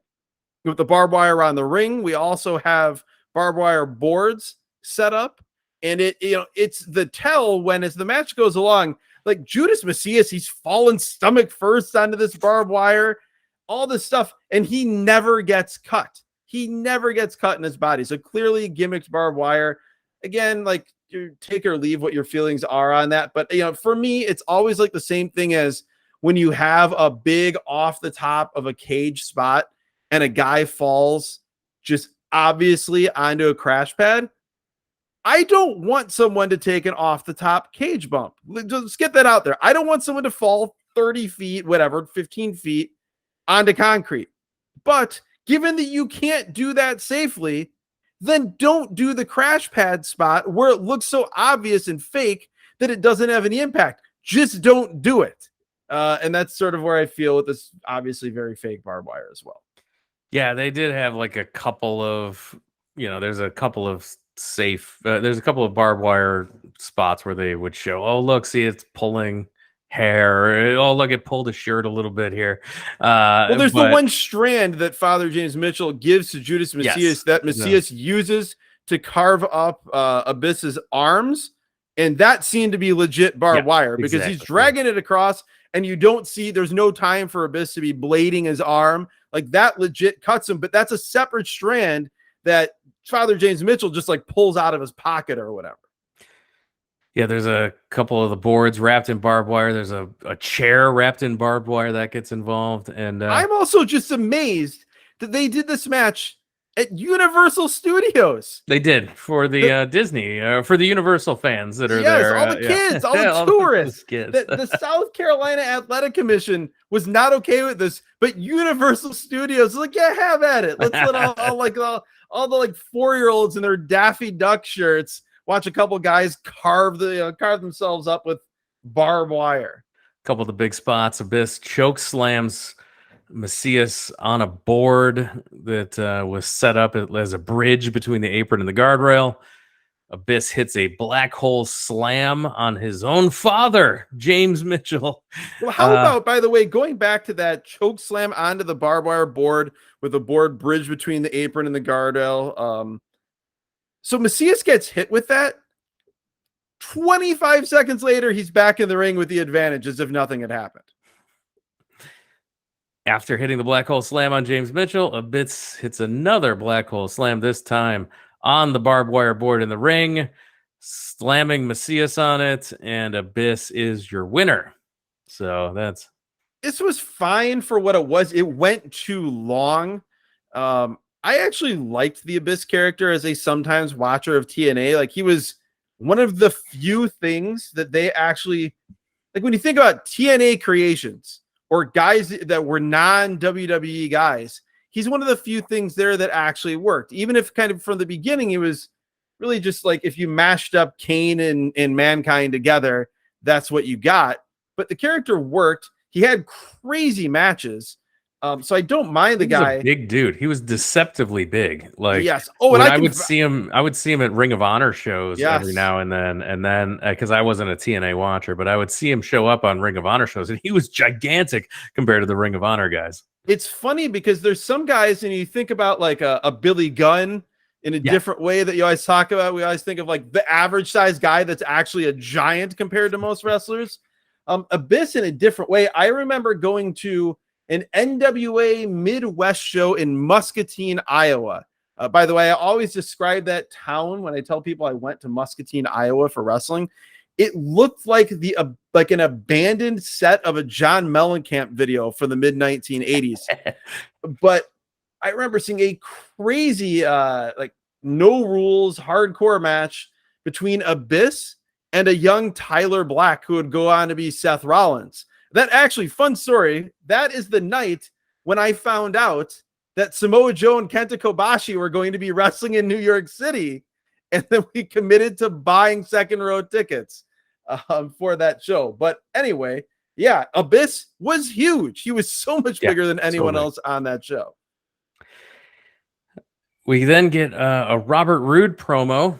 barbed wire around the ring. We also have barbed wire boards set up, and it's the tell when as the match goes along, like Judas Macias, he's fallen stomach first onto this barbed wire, all this stuff, and he never gets cut. He never gets cut in his body. So clearly gimmicked barbed wire. Again, like, you take or leave what your feelings are on that. But, for me, it's always like the same thing as when you have a big off the top of a cage spot and a guy falls just obviously onto a crash pad. I don't want someone to take an off the top cage bump. Let's get that out there. I don't want someone to fall 30 feet, whatever, 15 feet onto concrete. But given that you can't do that safely, then don't do the crash pad spot where it looks so obvious and fake that it doesn't have any impact. Just don't do it. And that's sort of where I feel with this obviously very fake barbed wire as well. Yeah, they did have like a couple of, there's a couple of there's a couple of barbed wire spots where they would show, oh, look, see, it's pulling hair. Oh, look, it pulled a shirt a little bit here. Well, there's the one strand that Father James Mitchell gives to Judas Macias that Macias uses to carve up Abyss's arms. And that seemed to be legit barbed wire because he's dragging it across, and you don't see, there's no time for Abyss to be blading his arm. Like, that legit cuts him, but that's a separate strand that Father James Mitchell just like pulls out of his pocket or whatever. Yeah, there's a couple of the boards wrapped in barbed wire. There's a chair wrapped in barbed wire that gets involved. And I'm also just amazed that they did this match at Universal Studios. They did for the Disney, for the Universal fans that are there. All the kids, all the tourists. The South Carolina Athletic Commission was not okay with this, but Universal Studios was like, yeah, have at it. Let's let all the like 4-year-olds in their Daffy Duck shirts watch a couple guys carve themselves up with barbed wire. A couple of the big spots. Abyss choke slams Macias on a board that was set up as a bridge between the apron and the guardrail. Abyss hits a black hole slam on his own father, James Mitchell. Well, how about, by the way, going back to that choke slam onto the barbed wire board with the board bridge between the apron and the guardrail? So Macias gets hit with that. 25 seconds later, he's back in the ring with the advantage as if nothing had happened. After hitting the black hole slam on James Mitchell, Abyss hits another black hole slam, this time on the barbed wire board in the ring, slamming Macias on it, and Abyss is your winner. So this was fine for what it was. It went too long. I actually liked the Abyss character as a sometimes watcher of TNA. Like, he was one of the few things that they actually, like, when you think about TNA creations or guys that were non-WWE guys, he's one of the few things there that actually worked. Even if kind of from the beginning, it was really just like if you mashed up Kane and Mankind together, that's what you got. But the character worked. He had crazy matches. So I don't mind the guy. A big dude. He was deceptively big. Like, yes. Oh, and I would see him at Ring of Honor shows every now and then because I wasn't a TNA watcher, but I would see him show up on Ring of Honor shows, and he was gigantic compared to the Ring of Honor guys. It's funny because there's some guys, and you think about like a Billy Gunn in a different way that you always talk about. We always think of like the average size guy that's actually a giant compared to most wrestlers. Abyss in a different way. I remember going to an NWA Midwest show in Muscatine, Iowa. By the way, I always describe that town when I tell people I went to Muscatine, Iowa for wrestling. It looked like like an abandoned set of a John Mellencamp video from the mid 1980s. But I remember seeing a crazy, like no rules, hardcore match between Abyss and a young Tyler Black who would go on to be Seth Rollins. That actually, fun story, that is the night when I found out that Samoa Joe and Kenta Kobashi were going to be wrestling in New York City. And then we committed to buying second row tickets for that show. But anyway, yeah, Abyss was huge. He was so much bigger than anyone else on that show. We then get a Robert Roode promo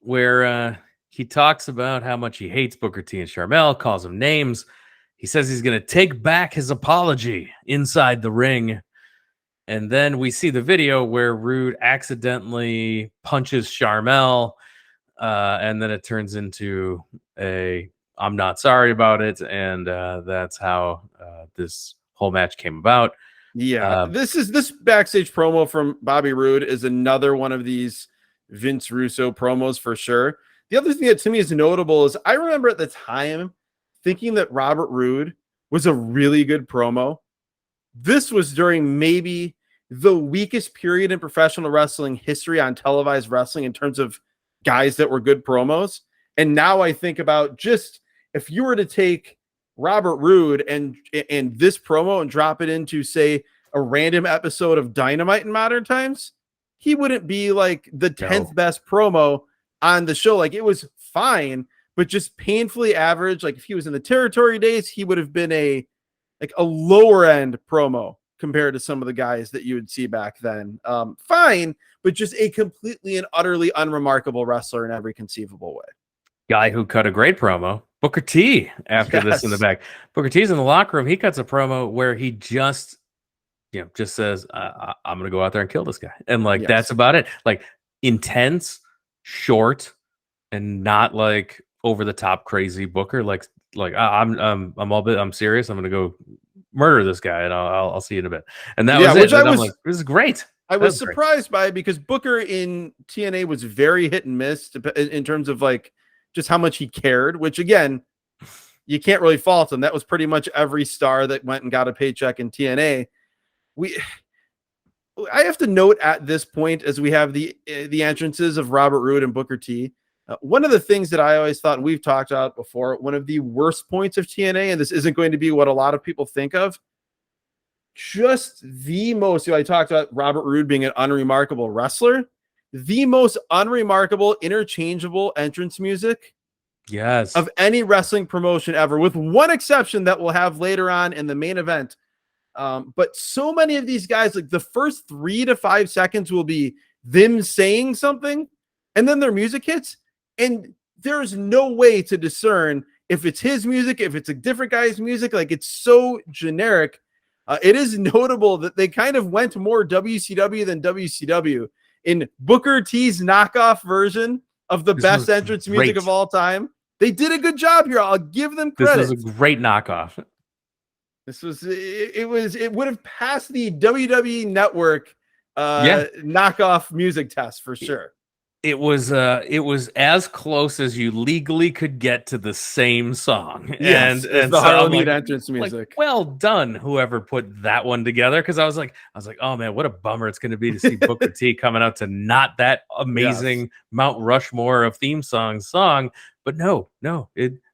where he talks about how much he hates Booker T and Sharmell, calls them names. He says he's going to take back his apology inside the ring. And then we see the video where Roode accidentally punches Sharmell. And then it turns into I'm not sorry about it. And that's how this whole match came about. Yeah, this backstage promo from Bobby Roode is another one of these Vince Russo promos for sure. The other thing that to me is notable is I remember at the time thinking that Robert Roode was a really good promo. This was during maybe the weakest period in professional wrestling history on televised wrestling in terms of guys that were good promos. And now I think about just if you were to take Robert Roode and this promo and drop it into, say, a random episode of Dynamite in modern times, he wouldn't be like the 10th best promo on the show. Like, it was fine, but just painfully average. Like, if he was in the territory days, he would have been a lower end promo compared to some of the guys that you would see back then. Fine, but just a completely and utterly unremarkable wrestler in every conceivable way. Guy who cut a great promo, Booker T, after this in the back. Booker T's in the locker room. He cuts a promo where he just says, I'm going to go out there and kill this guy. And that's about it. Like, intense, short, and not like over the top crazy Booker. I'm serious. I'm going to go murder this guy and I'll see you in a bit. And that was it. I'm like, this is great. I was surprised by it because Booker in TNA was very hit and miss in terms of like just how much he cared, which again, you can't really fault him. That was pretty much every star that went and got a paycheck in TNA. I have to note at this point, as we have the entrances of Robert Roode and Booker T, one of the things that I always thought, and we've talked about before, one of the worst points of TNA, and this isn't going to be what a lot of people think of, just the most, I talked about Robert Roode being an unremarkable wrestler, the most unremarkable interchangeable entrance music of any wrestling promotion ever, with one exception that we'll have later on in the main event. But so many of these guys, like the first 3 to 5 seconds will be them saying something, and then their music hits, and there's no way to discern if it's his music, if it's a different guy's music. Like, it's so generic. It is notable that they kind of went more WCW than WCW in Booker T's knockoff version of the best entrance music of all time. They did a good job here. I'll give them credit. This was a great knockoff. It would have passed the WWE Network knockoff music test for sure. It was as close as you legally could get to the same song. Yes, and the Harlem Heat entrance music. Like, well done, whoever put that one together. Because I was like, oh man, what a bummer it's going to be to see Booker T coming out to not that amazing Mount Rushmore of theme song. But no,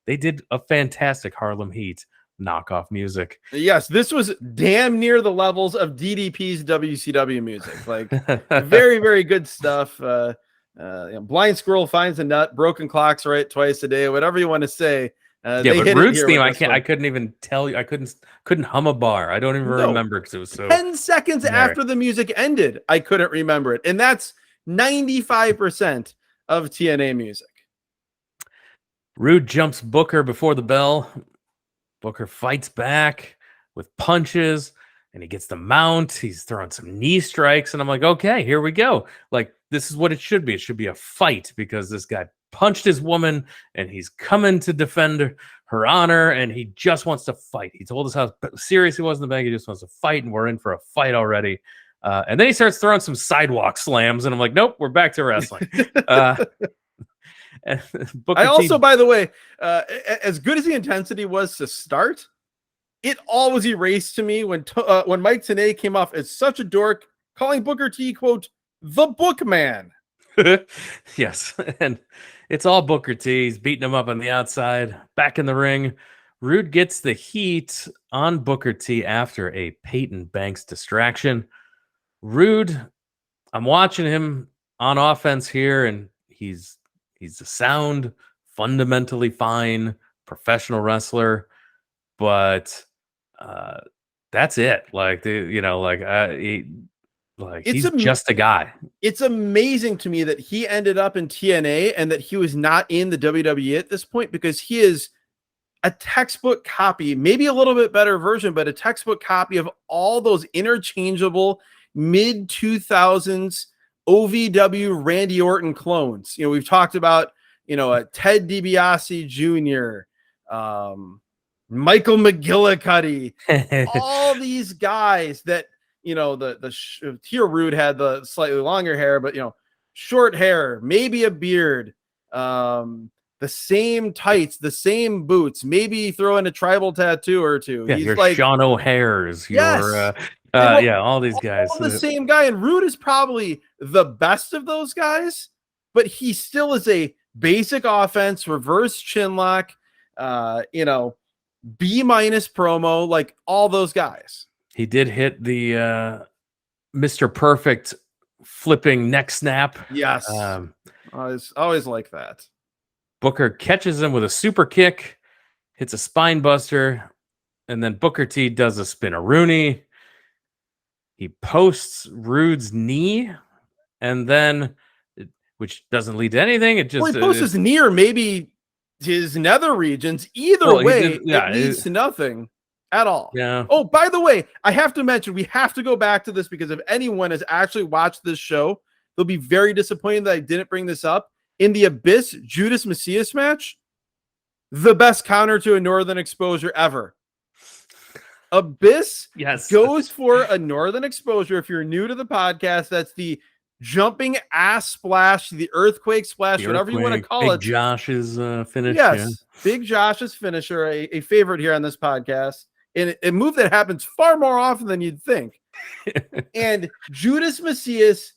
they did a fantastic Harlem Heat knockoff music. Yes, this was damn near the levels of DDP's WCW music. Like, very, very good stuff. Blind squirrel finds a nut, broken clocks right twice a day, whatever you want to say. But Roode's theme, I couldn't even tell you. I couldn't hum a bar. I don't even remember because it was so 10 seconds after the music ended. I couldn't remember it, and that's 95% of TNA music. Roode jumps Booker before the bell. Booker fights back with punches, and he gets the mount. He's throwing some knee strikes, and I'm like, okay, here we go. Like, this is what it should be. It should be a fight because this guy punched his woman, and he's coming to defend her honor, and he just wants to fight. He told us how serious he was in the bank. He just wants to fight, and we're in for a fight already. And then he starts throwing some sidewalk slams, and I'm like, nope, we're back to wrestling. I also, by the way, as good as the intensity was to start, it all was erased to me when Mike Tenay came off as such a dork, calling Booker T, quote, the Bookman. Yes, and it's all Booker T. He's beating him up on the outside, back in the ring. Roode gets the heat on Booker T after a Peyton Banks distraction. Roode, I'm watching him on offense here, and he's a sound, fundamentally fine professional wrestler, but that's it. Like, Like, It's he's just a guy. It's amazing to me that he ended up in TNA and that he was not in the WWE at this point, because he is a textbook copy, maybe a little bit better version, but a textbook copy of all those interchangeable mid 2000s OVW Randy Orton clones. You know, we've talked about, you know, Ted DiBiase Jr., Michael McGillicuddy, all these guys that, you know, here Roode had the slightly longer hair, but, you know, short hair, maybe a beard, the same tights, the same boots, maybe throw in a tribal tattoo or two. Yeah, He's your like, Sean O'Hare's, yes, yeah, all these guys. all the same guy. And Roode is probably the best of those guys, but he still is a basic offense, reverse chin lock, you know, B- promo, like all those guys. He did hit the Mr. Perfect flipping neck snap. Yes. Always like that. Booker catches him with a super kick, hits a spine buster, and then Booker T does a spin-a-rooney. He posts Roode's knee, and then, which doesn't lead to anything. It just he posts his knee or maybe his nether regions. Either way, it leads to nothing at all. Yeah. Oh, by the way, I have to mention, we have to go back to this, because if anyone has actually watched this show, they'll be very disappointed that I didn't bring this up. In the Abyss Judas Macias match, the best counter to a Northern Exposure ever. Abyss goes for a Northern Exposure. If you're new to the podcast, that's the jumping ass splash, the earthquake splash, whatever you want to call it. Big Josh's finish. Yes, yeah. Big Josh's finisher, a favorite here on this podcast. And a move that happens far more often than you'd think. And Judas Macias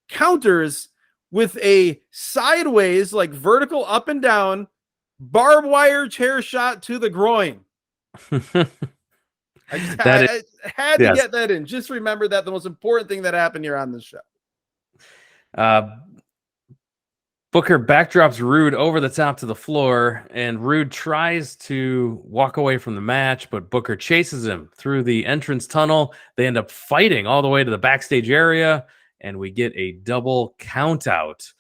counters with a sideways, like vertical up and down, barbed wire chair shot to the groin. I had to get that in. Just remember that the most important thing that happened here on this show. Booker backdrops Roode over the top to the floor, and Roode tries to walk away from the match, but Booker chases him through the entrance tunnel. They end up fighting all the way to the backstage area, and we get a double count out.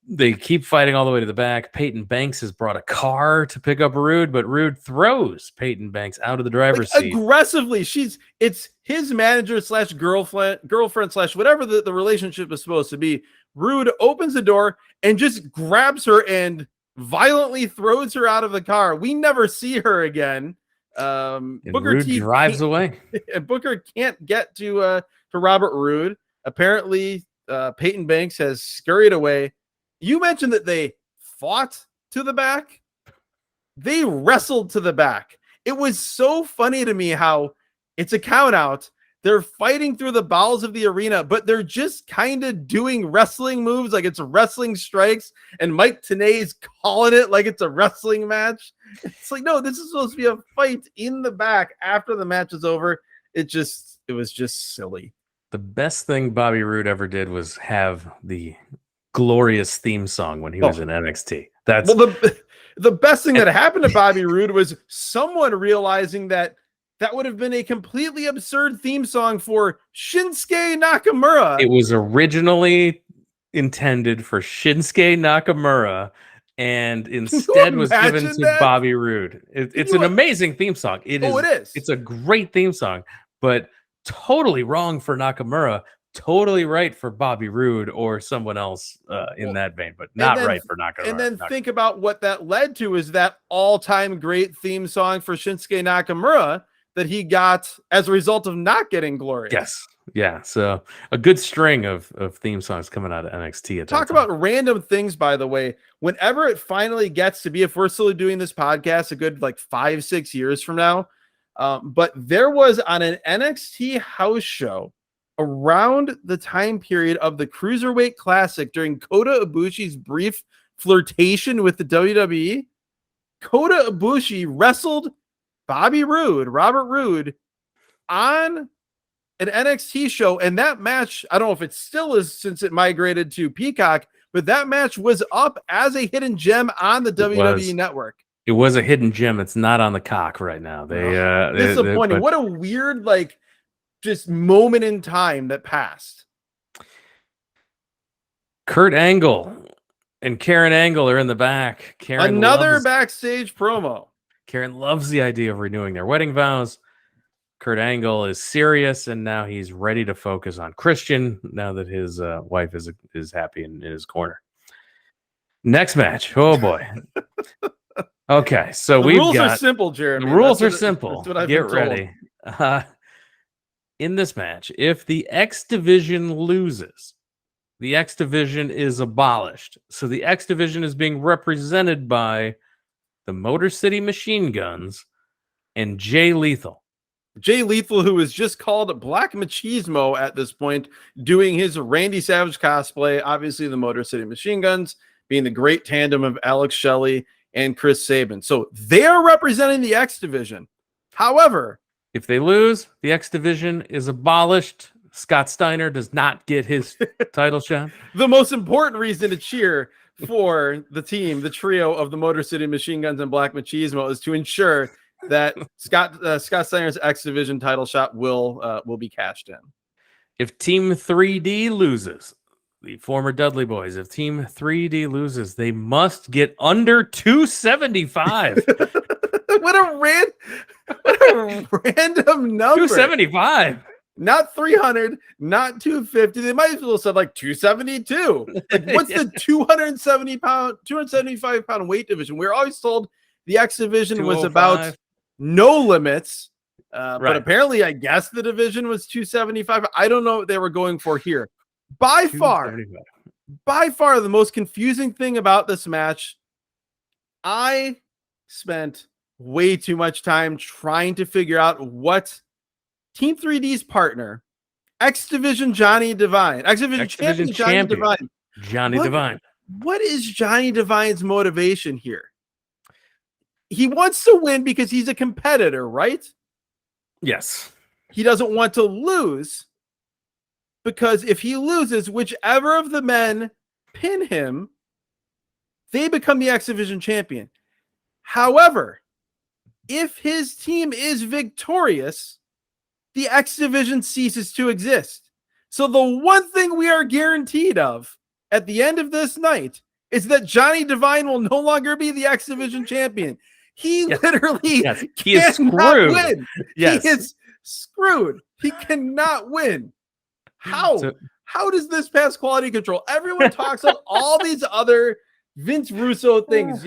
They keep fighting all the way to the back. Peyton Banks has brought a car to pick up Roode, but Roode throws Peyton Banks out of the driver's seat aggressively. It's his manager / girlfriend / whatever the relationship is supposed to be. Roode opens the door and just grabs her and violently throws her out of the car. We never see her again. Booker Roode drives away. And Booker can't get to Robert Roode. Apparently, Peyton Banks has scurried away. You mentioned that they fought to the back. They wrestled to the back. It was so funny to me how it's a count out. They're fighting through the bowels of the arena, but they're just kind of doing wrestling moves like it's wrestling strikes, and Mike Tenay's calling it like it's a wrestling match. It's like, no, this is supposed to be a fight in the back after the match is over. It was just silly. The best thing Bobby Roode ever did was have the glorious theme song when he was in NXT. That's the best thing that happened to Bobby Roode was someone realizing that would have been a completely absurd theme song for Shinsuke Nakamura. It was originally intended for Shinsuke Nakamura, and instead was given to Bobby Roode. It's an amazing theme song. It is. It's a great theme song, but totally wrong for Nakamura, totally right for Bobby Roode or someone else in that vein, but not right for Nakamura. And then think about what that led to, is that all-time great theme song for Shinsuke Nakamura that he got as a result of not getting Glorious. Yes. Yeah. So a good string of theme songs coming out of NXT. Talk about random things, by the way. Whenever it finally gets to be, if we're still doing this podcast a good like 5-6 years from now, but there was on an NXT house show around the time period of the Cruiserweight Classic during Kota Ibushi's brief flirtation with the WWE, Kota Ibushi wrestled Robert Roode, on an NXT show. And that match, I don't know if it still is since it migrated to Peacock, but that match was up as a hidden gem on the WWE network. It was a hidden gem. It's not on the cock right now. Disappointing. What a weird, like, just moment in time that passed. Kurt Angle and Karen Angle are in the back. Another backstage promo. Karen loves the idea of renewing their wedding vows. Kurt Angle is serious, and now he's ready to focus on Christian now that his wife is happy in his corner. Next match. Oh, boy. Okay, so the rules are simple, Jeremy. The rules are simple. That's what I've Get been told. ready. In this match, if the X Division loses, the X Division is abolished. So the X Division is being represented by the Motor City Machine Guns and Jay Lethal. Jay Lethal, who is just called Black Machismo at this point, doing his Randy Savage cosplay. Obviously, the Motor City Machine Guns being the great tandem of Alex Shelley and Chris Sabin. So they are representing the X Division. However, if they lose, the X Division is abolished. Scott Steiner does not get his title shot. The most important reason to cheer for the team, the trio of the Motor City Machine Guns and Black Machismo, is to ensure that Scott Steiner's X Division title shot will be cashed in. If Team 3D loses, the former Dudley Boys, if Team 3D loses, they must get under 275. What a random number. 275. Not 300, not 250. They might as well said like 272. Like, what's the 275 pound weight division? We were always told the X Division was about no limits. But apparently, I guess the division was 275. I don't know what they were going for here. By far, the most confusing thing about this match, I spent way too much time trying to figure out what Team 3D's partner, X Division Johnny Devine, X Division champion Johnny Devine. Devine. What is Johnny Devine's motivation here? He wants to win because he's a competitor, right? Yes. He doesn't want to lose because if he loses, whichever of the men pin him, they become the X Division champion. However, if his team is victorious, the X Division ceases to exist. So the one thing we are guaranteed of at the end of this night is that Johnny Devine will no longer be the X Division champion. He literally he is screwed. Win. Yes. He is screwed. He cannot win. How? How does this pass quality control? Everyone talks about all these other Vince Russo things,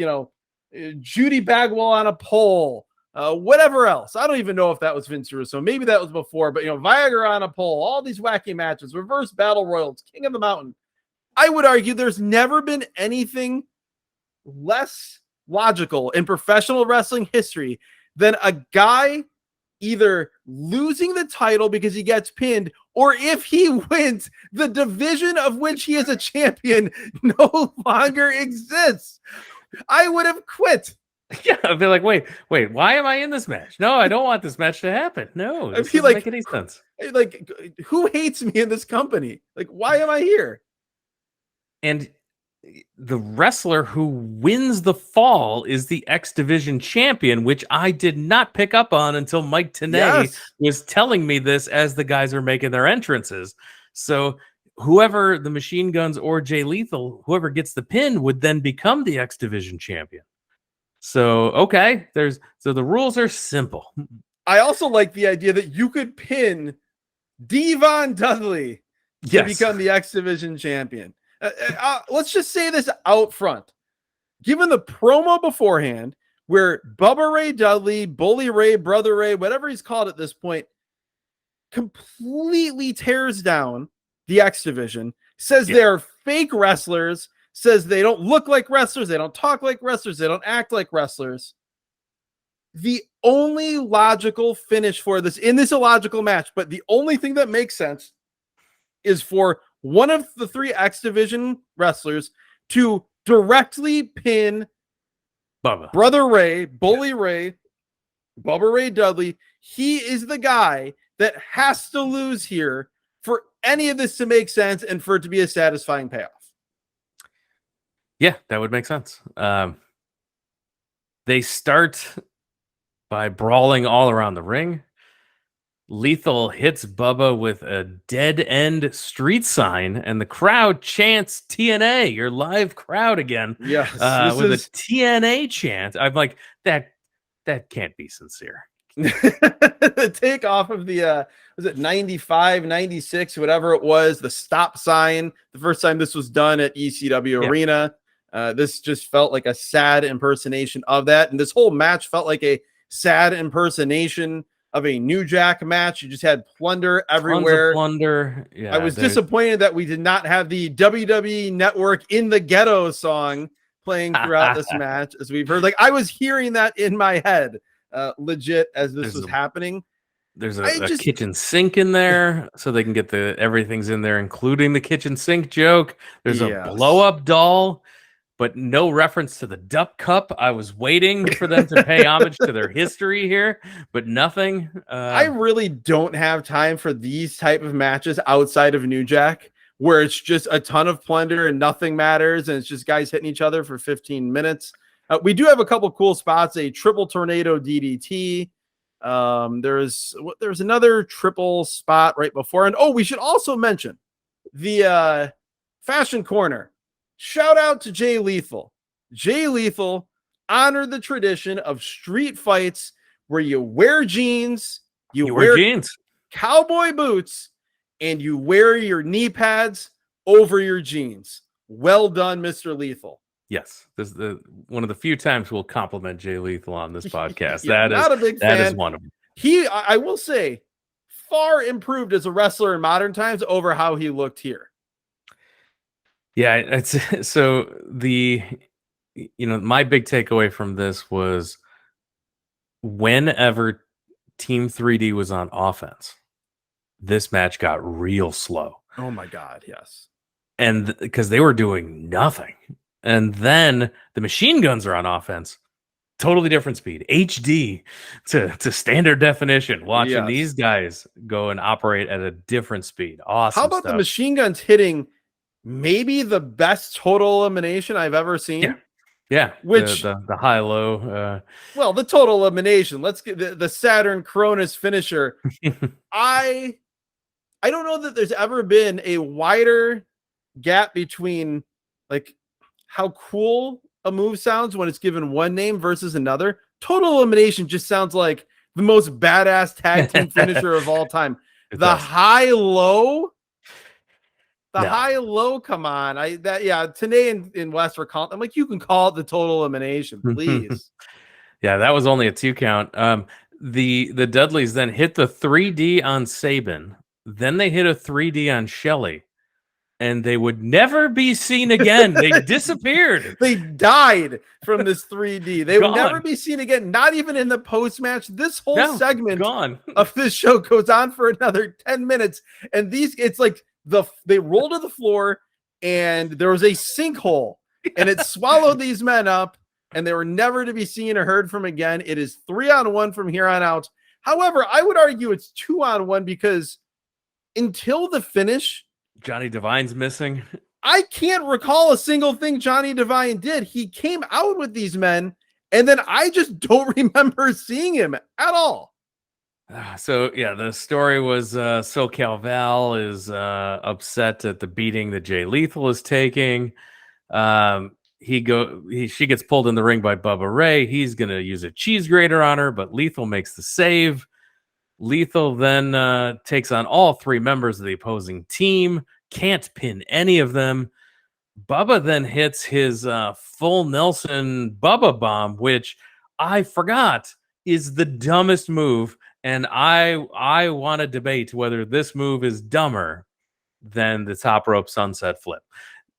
Judy Bagwell on a pole, whatever else. I don't even know if that was Vince Russo. Maybe that was before, but Viagra on a pole, all these wacky matches, reverse battle royals, King of the Mountain. I would argue there's never been anything less logical in professional wrestling history than a guy either losing the title because he gets pinned, or if he wins, the division of which he is a champion no longer exists. I would have quit. Yeah, I'd be like, wait, why am I in this match? No, I don't want this match to happen. No, this doesn't make any sense. Like, who hates me in this company? Like, why am I here? And the wrestler who wins the fall is the X Division champion, which I did not pick up on until Mike Tenay was telling me this as the guys are making their entrances. So whoever the Machine Guns or Jay Lethal, whoever gets the pin would then become the X Division champion. So, okay, so the rules are simple. I also like the idea that you could pin Devon Dudley to become the X Division champion. Let's just say this out front. Given the promo beforehand, where Bubba Ray Dudley, Bully Ray, Brother Ray, whatever he's called at this point, completely tears down the X Division, says they're fake wrestlers, says they don't look like wrestlers, they don't talk like wrestlers, they don't act like wrestlers. The only logical finish for this, in this illogical match, but the only thing that makes sense is for one of the three X Division wrestlers to directly pin Bubba, Brother Ray, Bully Ray, Bubba Ray Dudley. He is the guy that has to lose here for any of this to make sense and for it to be a satisfying payoff. Yeah, that would make sense. They start by brawling all around the ring. Lethal hits Bubba with a dead end street sign, and the crowd chants TNA, your live crowd again, Yes, with a TNA chant. I'm like, that can't be sincere. the takeoff of the was it 95, 96, whatever it was, the stop sign. The first time this was done at ECW Arena. This just felt like a sad impersonation of that. And this whole match felt like a sad impersonation of a New Jack match. You just had plunder everywhere. Tons of plunder. Yeah, I was disappointed that we did not have the WWE Network in the Ghetto song playing throughout this match, as we've heard. Like, I was hearing that in my head, legit, as this was happening. There's a kitchen sink in there, so they can get everything's in there, including the kitchen sink joke. There's a blow up doll, but no reference to the Duck Cup. I was waiting for them to pay homage to their history here, but nothing. I really don't have time for these type of matches outside of New Jack, where it's just a ton of plunder and nothing matters, and it's just guys hitting each other for 15 minutes. We do have a couple cool spots, a triple tornado DDT. There's another triple spot right before. And we should also mention the Fashion Corner. Shout out to Jay Lethal. Jay Lethal honored the tradition of street fights where you wear jeans, you wear jeans, cowboy boots, and you wear your knee pads over your jeans. Well done, Mr. Lethal. Yes, this is one of the few times we'll compliment Jay Lethal on this podcast. Not a big fan. That is one of them. I will say, far improved as a wrestler in modern times over how he looked here. Yeah, it's so my big takeaway from this was whenever Team 3D was on offense, this match got real slow. Oh my God, yes. And because they were doing nothing. And then the machine guns are on offense. Totally different speed. HD to standard definition. Watching these guys go and operate at a different speed. Awesome. How about the machine guns hitting maybe the best total elimination I've ever seen? Yeah. Which the high-low. Well, the total elimination. Let's get the Saturn Cronus finisher. I don't know that there's ever been a wider gap between like how cool a move sounds when it's given one name versus another. Total elimination just sounds like the most badass tag team finisher of all time. High-low. High-low, come on. Today in West Vermont, I'm like, you can call it the total elimination, please. Yeah, that was only a 2 count. The Dudleys then hit the 3D on Sabin. Then they hit a 3D on Shelley. And they would never be seen again. They disappeared. They died from this 3D. They would never be seen again, not even in the post-match. This whole segment of this show goes on for another 10 minutes. And it's like they roll to the floor and there was a sinkhole and it swallowed these men up and they were never to be seen or heard from again. It is 3-on-1 from here on out. However, I would argue it's 2-on-1 because until the finish, Johnny Devine's missing. I can't recall a single thing Johnny Devine did. He came out with these men, and then I just don't remember seeing him at all. So, the story was SoCal Val is upset at the beating that Jay Lethal is taking. She gets pulled in the ring by Bubba Ray. He's going to use a cheese grater on her, but Lethal makes the save. Lethal then takes on all 3 members of the opposing team. Can't pin any of them. Bubba then hits his full Nelson Bubba bomb, which I forgot is the dumbest move. And I want to debate whether this move is dumber than the top rope sunset flip.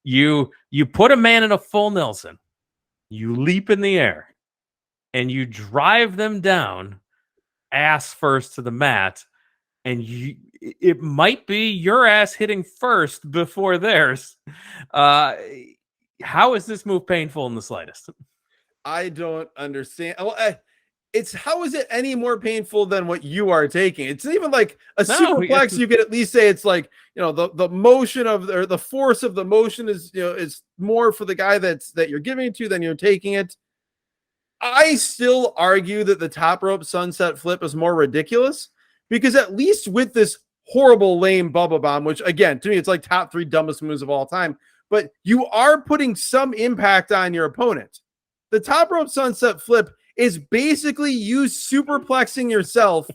You put a man in a full Nelson, you leap in the air, and you drive them down ass first to the mat, and it might be your ass hitting first before theirs. How is this move painful in the slightest? I don't understand. It's how is it any more painful than what you are taking? It's even like a superplex. You could at least say it's like, the motion or the force of the motion is, is more for the guy that you're giving it to than you're taking it. I still argue that the top rope sunset flip is more ridiculous because at least with this horrible, lame Bubba Bomb, which again, to me, it's like top 3 dumbest moves of all time, but you are putting some impact on your opponent. The top rope sunset flip is basically you superplexing yourself,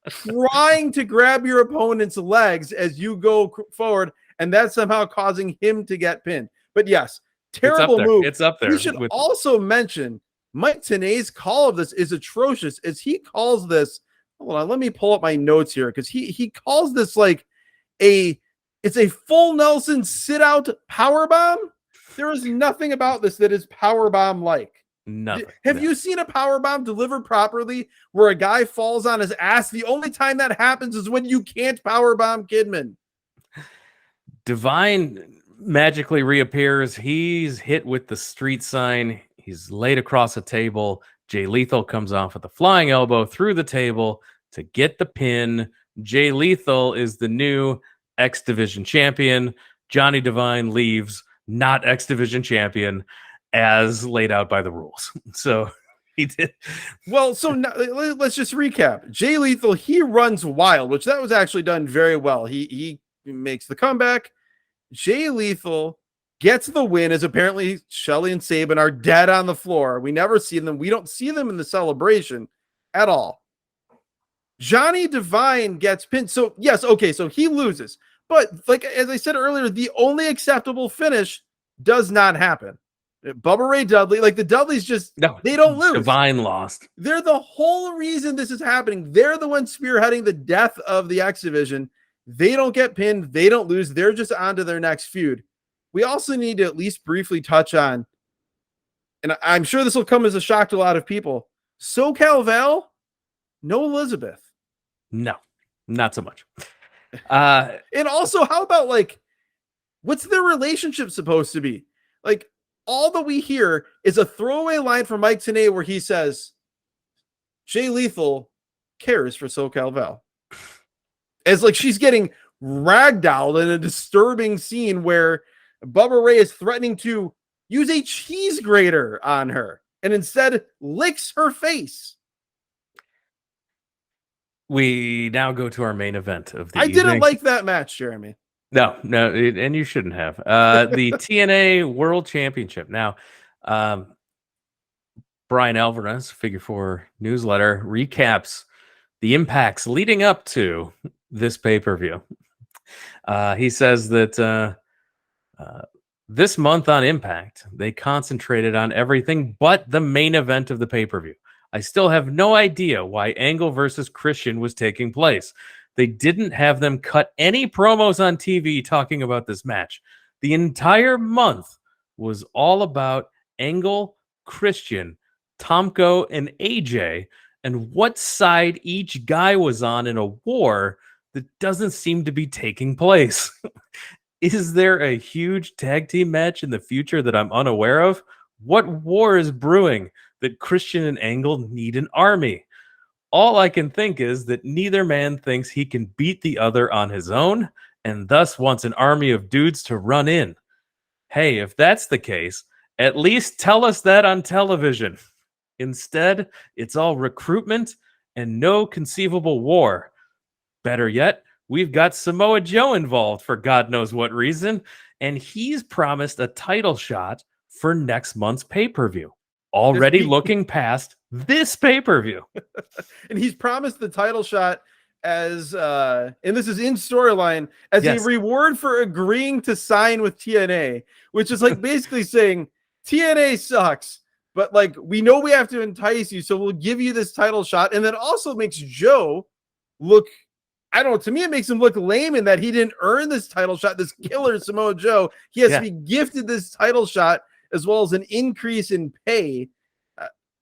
trying to grab your opponent's legs as you go forward, and that's somehow causing him to get pinned. But yes, terrible move. It's up there. We should also mention Mike Tenay's call of this is atrocious, as he calls this. Hold on, let me pull up my notes here, because he calls this like it's a full Nelson sit out power bomb. There is nothing about this that is power bomb like. Nothing. Have you seen a power bomb delivered properly where a guy falls on his ass? The only time that happens is when you can't power bomb Kidman. Divine magically reappears. He's hit with the street sign. He's laid across a table. Jay Lethal comes off with a flying elbow through the table to get the pin. Jay Lethal is the new X Division champion. Johnny Divine leaves, not X Division champion, as laid out by the rules. So he did. Well, so now, let's just recap. Jay Lethal, he runs wild, which that was actually done very well. He makes the comeback. Jay Lethal gets the win, as apparently Shelly and Saban are dead on the floor. We never see them. We don't see them in the celebration at all. Johnny Divine gets pinned. So yes, okay, so he loses. But like as I said earlier, the only acceptable finish does not happen. Bubba Ray Dudley, like the Dudleys just, they don't lose. Divine lost. They're the whole reason this is happening. They're the ones spearheading the death of the X Division. They don't get pinned. They don't lose. They're just on to their next feud. We also need to at least briefly touch on, and I'm sure this will come as a shock to a lot of people, SoCal Val, no Elizabeth. No, not so much. And also, how about like, what's their relationship supposed to be? Like, all that we hear is a throwaway line from Mike Tenay where he says, Jay Lethal cares for SoCal Val. As like she's getting ragdolled in a disturbing scene where Bubba Ray is threatening to use a cheese grater on her and instead licks her face. We now go to our main event of the I evening. didn't like that match, Jeremy. No, and you shouldn't have. The TNA World Championship. Now, Brian Alvarez, Figure 4 newsletter, recaps the impacts leading up to this pay-per-view. He says that this month on Impact, they concentrated on everything but the main event of the pay-per-view. I still have no idea why Angle versus Christian was taking place. They didn't have them cut any promos on TV talking about this match. The entire month was all about Angle, Christian, Tomko, and AJ, and what side each guy was on in a war that doesn't seem to be taking place. Is there a huge tag team match in the future that I'm unaware of? What war is brewing that Christian and Angle need an army? All I can think is that neither man thinks he can beat the other on his own and thus wants an army of dudes to run in. Hey, if that's the case, at least tell us that on television. Instead, it's all recruitment and no conceivable war. Better yet, we've got Samoa Joe involved for God knows what reason, and he's promised a title shot for next month's pay-per-view. Already looking past this pay-per-view. And he's promised the title shot as, and this is in storyline, as a reward for agreeing to sign with TNA, which is like basically saying TNA sucks, but like we know we have to entice you, so we'll give you this title shot. And then also makes Joe look, I don't know, to me it makes him look lame in that he didn't earn this title shot. This killer Samoa Joe, he has to be gifted this title shot as well as an increase in pay.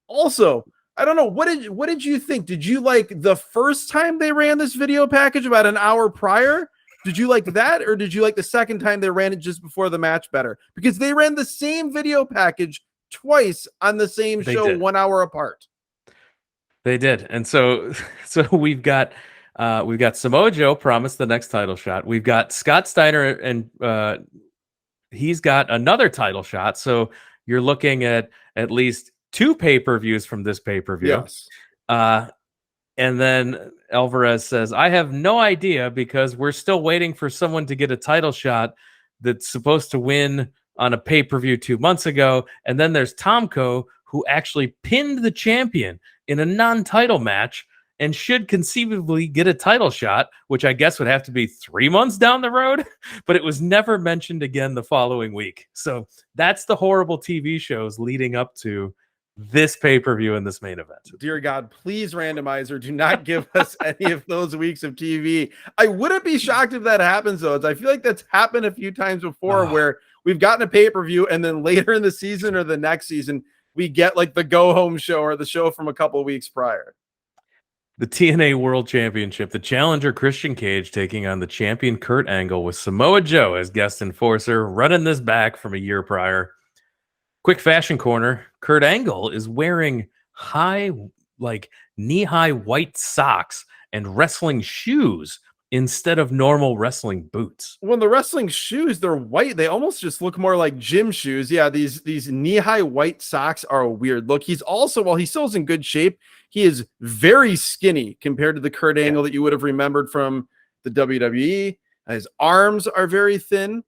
Also, I don't know, what did you think? Did you like the first time they ran this video package about an hour prior? Did you like that, or did you like the second time they ran it just before the match better? Because they ran the same video package twice on the same show, 1 hour apart. They did. And so we've got Samoa Joe promised the next title shot. We've got Scott Steiner, and he's got another title shot. So you're looking at least 2 pay-per-views from this pay-per-view. Yes. And then Alvarez says, I have no idea because we're still waiting for someone to get a title shot that's supposed to win on a pay-per-view 2 months ago. And then there's Tomko, who actually pinned the champion in a non-title match and should conceivably get a title shot, which I guess would have to be 3 months down the road, but it was never mentioned again the following week. So that's the horrible TV shows leading up to this pay-per-view and this main event. Dear God, please, randomizer, do not give us any of those weeks of TV. I wouldn't be shocked if that happens, though. I feel like that's happened a few times before where we've gotten a pay-per-view and then later in the season or the next season, we get like the go-home show or the show from a couple of weeks prior. The TNA World Championship, the challenger Christian Cage taking on the champion Kurt Angle with Samoa Joe as guest enforcer, running this back from a year prior. Quick fashion corner. Kurt Angle is wearing knee-high white socks and wrestling shoes instead of normal wrestling boots. When the wrestling shoes, they're white. They almost just look more like gym shoes. Yeah, these knee-high white socks are a weird look. He's also, while he still is in good shape, he is very skinny compared to the Kurt Angle that you would have remembered from the WWE. His arms are very thin.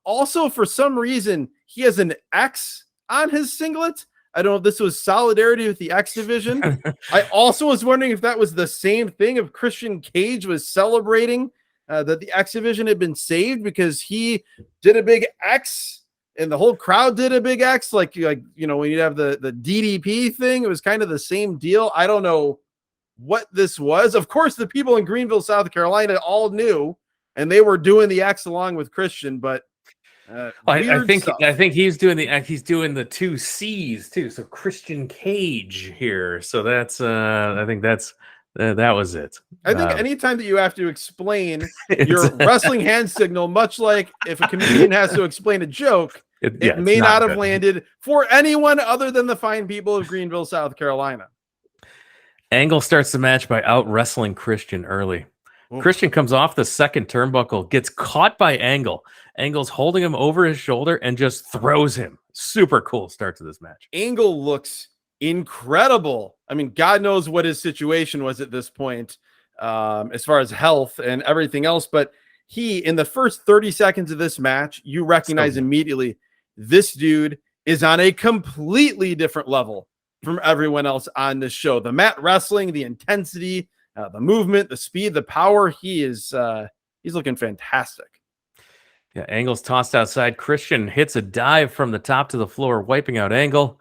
Also, for some reason, he has an X on his singlet. I don't know if this was solidarity with the X division. I also was wondering if that was the same thing, if Christian Cage was celebrating that the X division had been saved because he did a big X and the whole crowd did a big X. Like you know, when you have the DDP thing, it was kind of the same deal. I don't know what this was. Of course, the people in Greenville, South Carolina all knew, and they were doing the X along with Christian, but I think he's doing the 2 C's too. So Christian Cage here. So that's I think that was it. I think anytime that you have to explain your wrestling hand signal, much like if a comedian has to explain a joke, it may not have landed for anyone other than the fine people of Greenville, South Carolina. Angle starts the match by out wrestling Christian early. Christian comes off the second turnbuckle, gets caught by Angle. Angle's holding him over his shoulder and just throws him. Super cool start to this match. Angle looks incredible. I mean, God knows what his situation was at this point, as far as health and everything else. But he, in the first 30 seconds of this match, you recognize immediately this dude is on a completely different level from everyone else on this show. The mat wrestling, the intensity, the movement, the speed, the power. He's looking fantastic. Yeah, Angle's tossed outside. Christian hits a dive from the top to the floor, wiping out Angle.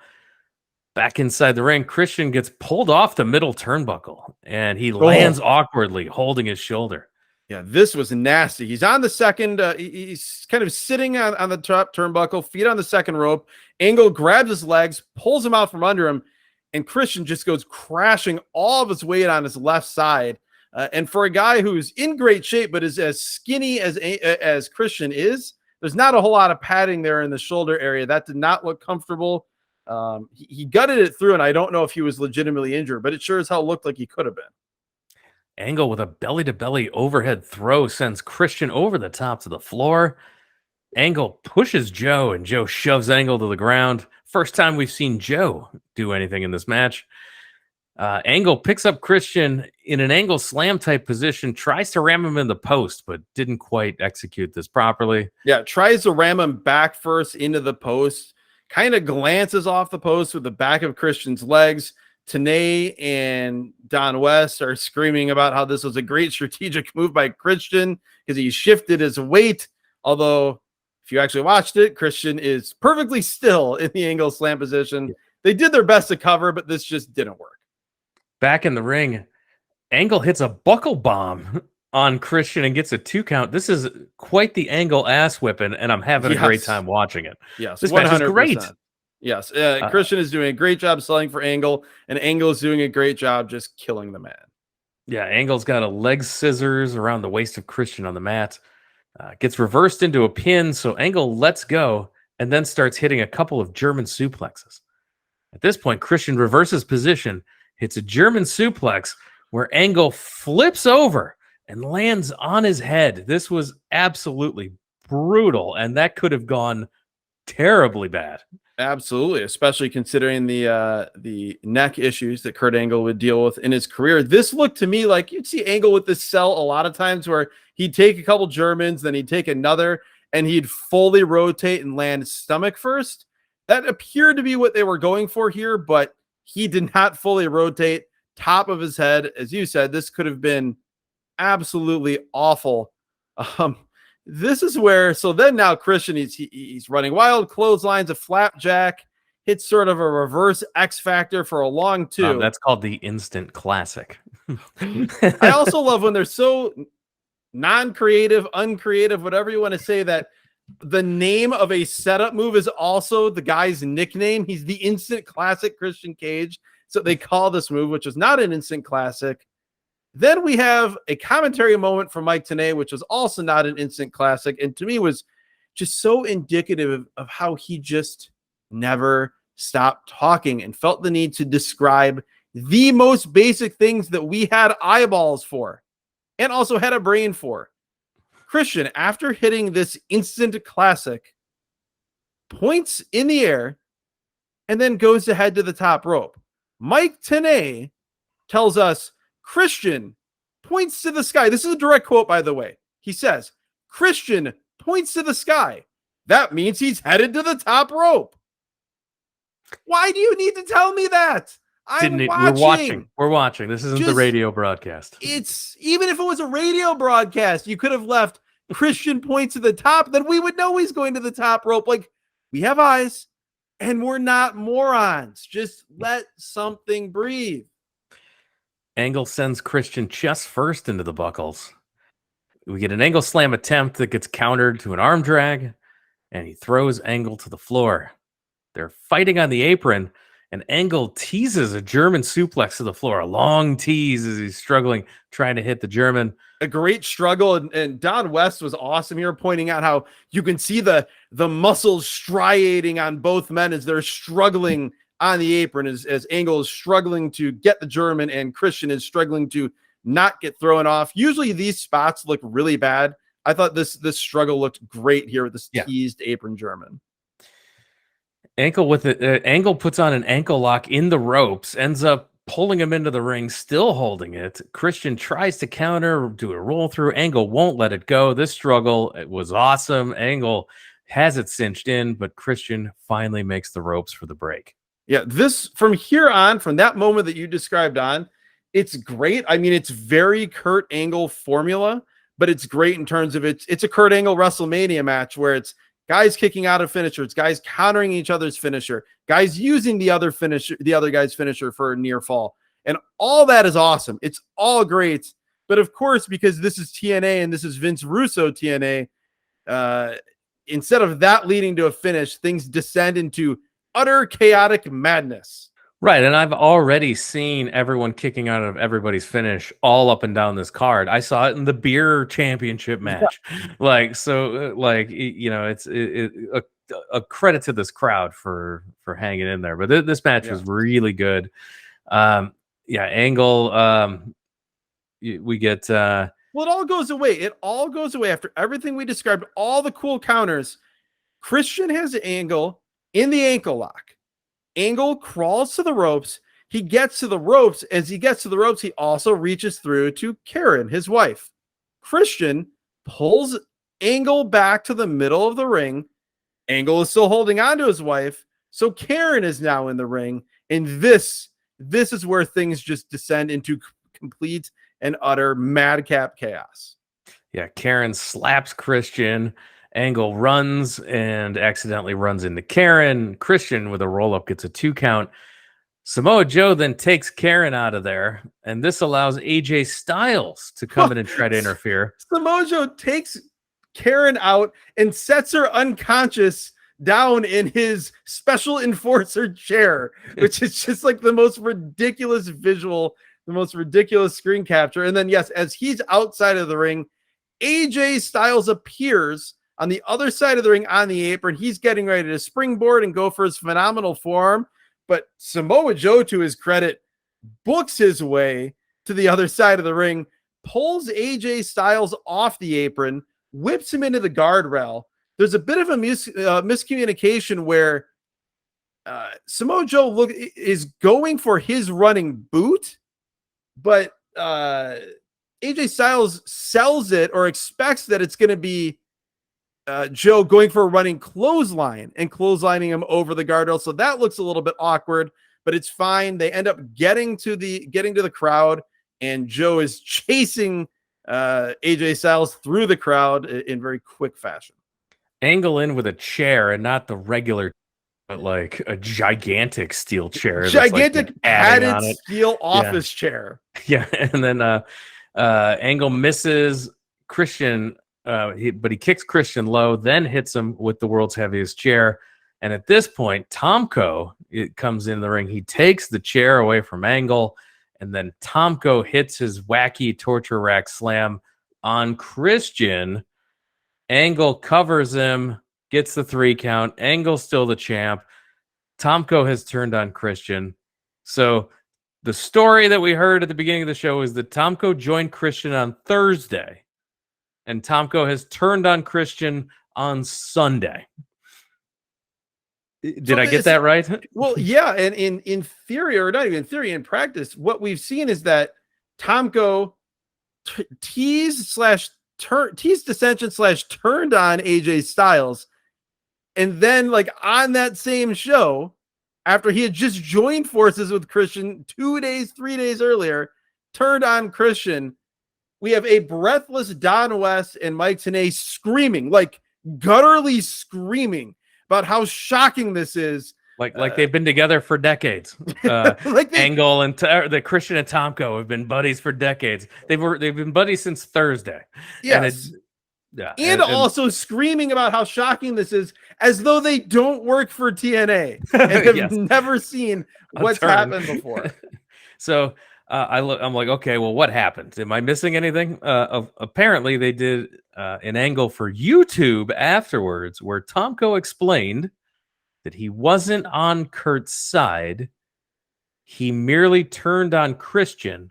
Back inside the ring, Christian gets pulled off the middle turnbuckle, and he lands awkwardly, holding his shoulder. Yeah, this was nasty. He's on the second. He's kind of sitting on the top turnbuckle, feet on the second rope. Angle grabs his legs, pulls him out from under him, and Christian just goes crashing all of his weight on his left side. And for a guy who's in great shape but is as skinny as Christian is, there's not a whole lot of padding there in the shoulder area. That did not look comfortable. He gutted it through, and I don't know if he was legitimately injured, but it sure as hell looked like he could have been. Angle with a belly-to-belly overhead throw sends Christian over the top to the floor. Angle pushes Joe, and Joe shoves Angle to the ground. First time we've seen Joe do anything in this match. Angle picks up Christian in an angle slam type position, tries to ram him in the post, but didn't quite execute this properly. Yeah, tries to ram him back first into the post, kind of glances off the post with the back of Christian's legs. Tenay and Don West are screaming about how this was a great strategic move by Christian because he shifted his weight. Although, if you actually watched it, Christian is perfectly still in the angle slam position. Yeah. They did their best to cover, but this just didn't work. Back in the ring, Angle hits a buckle bomb on Christian and gets a 2 count. This is quite the Angle ass whipping, and I'm having a great time watching it. Yes, this match is great. Yes, Christian is doing a great job selling for Angle, and Angle is doing a great job just killing the man. Yeah, Angle's got a leg scissors around the waist of Christian on the mat. Gets reversed into a pin, so Angle lets go and then starts hitting a couple of German suplexes. At this point, Christian reverses position, hits a German suplex where Angle flips over and lands on his head. This was absolutely brutal, and that could have gone terribly bad. Absolutely, especially considering the neck issues that Kurt Angle would deal with in his career. This looked to me like you'd see Angle with this cell a lot of times where he'd take a couple Germans, then he'd take another, and he'd fully rotate and land stomach first. That appeared to be what they were going for here, but he did not fully rotate top of his head. As you said, this could have been absolutely awful. Um, this is where, so then now Christian, he's running wild, clotheslines, a flapjack, hits sort of a reverse X Factor for a long two. That's called the instant classic. I also love when they're so non-creative, uncreative, whatever you want to say, that the name of a setup move is also the guy's nickname. He's the instant classic Christian Cage. So they call this move, which is not an instant classic. Then we have a commentary moment from Mike Tenay, which was also not an instant classic. And to me was just so indicative of how he just never stopped talking and felt the need to describe the most basic things that we had eyeballs for and also had a brain for. Christian, after hitting this instant classic, points in the air and then goes to head to the top rope. Mike Tenay tells us, Christian points to the sky. This is a direct quote, by the way. He says, Christian points to the sky. That means he's headed to the top rope. Why do you need to tell me that? We're watching. This isn't the radio broadcast. It's even if it was a radio broadcast, you could have left Christian points to the top, then we would know he's going to the top rope. Like, we have eyes and we're not morons. Just let something breathe. Angle sends Christian chest first into the buckles. We get an Angle slam attempt that gets countered to an arm drag, and he throws Angle to the floor. They're fighting on the apron, and Angle teases a German suplex to the floor. A long tease as he's struggling, trying to hit the German. A great struggle, and Don West was awesome here, pointing out how you can see the muscles striating on both men as they're struggling on the apron, as Angle is struggling to get the German and Christian is struggling to not get thrown off. Usually these spots look really bad. I thought this struggle looked great here with this teased apron German. Angle puts on an ankle lock in the ropes, ends up pulling him into the ring, still holding it. Christian tries to counter, do a roll through. Angle won't let it go. This struggle, it was awesome. Angle has it cinched in, but Christian finally makes the ropes for the break. Yeah, this from here on, from that moment that you described on, it's great. I mean, it's very Kurt Angle formula, but it's great in terms of it's a Kurt Angle WrestleMania match where it's guys kicking out of finisher, it's guys countering each other's finisher, guys using the other guy's finisher for a near fall. And all that is awesome. It's all great. But of course, because this is TNA and this is Vince Russo TNA, instead of that leading to a finish, things descend into utter chaotic madness. Right, and I've already seen everyone kicking out of everybody's finish all up and down this card. I saw it in the beer championship match. It's a credit to this crowd for hanging in there. But this match was really good. Angle. We get. Well, it all goes away. It all goes away after everything we described. All the cool counters. Christian has Angle in the ankle lock. Angle crawls to the ropes. He gets to the ropes. As he gets to the ropes, he also reaches through to Karen, his wife. Christian pulls Angle back to the middle of the ring. Angle is still holding on to his wife. So Karen is now in the ring. And this is where things just descend into complete and utter madcap chaos. Yeah, Karen slaps Christian. Angle runs and accidentally runs into Karen. Christian with a roll-up gets a 2 count. Samoa Joe then takes Karen out of there, and this allows AJ Styles to come in and try to interfere. Samoa Joe takes Karen out and sets her unconscious down in his special enforcer chair, which is just like the most ridiculous visual, the most ridiculous screen capture. And then, yes, as he's outside of the ring, AJ Styles appears on the other side of the ring on the apron. He's getting ready to springboard and go for his phenomenal forearm. But Samoa Joe, to his credit, books his way to the other side of the ring, pulls AJ Styles off the apron, whips him into the guardrail. there's a bit of a miscommunication where Samoa Joe is going for his running boot, but AJ Styles sells it or expects that it's going to be Joe going for a running clothesline and clotheslining him over the guardrail. So that looks a little bit awkward, but it's fine. They end up getting to the crowd, and Joe is chasing AJ Styles through the crowd in very quick fashion. Angle in with a chair and not the regular, but like a gigantic steel chair. Gigantic like padded steel office chair. Yeah. And then Angle misses Christian, but he kicks Christian low, then hits him with the world's heaviest chair. And at this point, Tomko comes in the ring. He takes the chair away from Angle, and then Tomko hits his wacky torture rack slam on Christian. Angle covers him, gets the 3 count. Angle's still the champ. Tomko has turned on Christian. So the story that we heard at the beginning of the show is that Tomko joined Christian on Thursday, and Tomko has turned on Christian on Sunday. Did I get that right? Well, yeah. And in theory, or not even in theory, in practice, what we've seen is that Tomko teased dissension / turned on AJ Styles. And then, like, on that same show, after he had just joined forces with Christian 3 days earlier, turned on Christian. We have a breathless Don West and Mike Tenay screaming, like gutturally screaming about how shocking this is. Like they've been together for decades. Angle and the Christian and Tomko have been buddies for decades. They've been buddies since Thursday. Yes. And also screaming about how shocking this is, as though they don't work for TNA and have never seen what's happened before. So I'm like, okay, well, what happened? Am I missing anything? Apparently, they did an angle for YouTube afterwards where Tomko explained that he wasn't on Kurt's side. He merely turned on Christian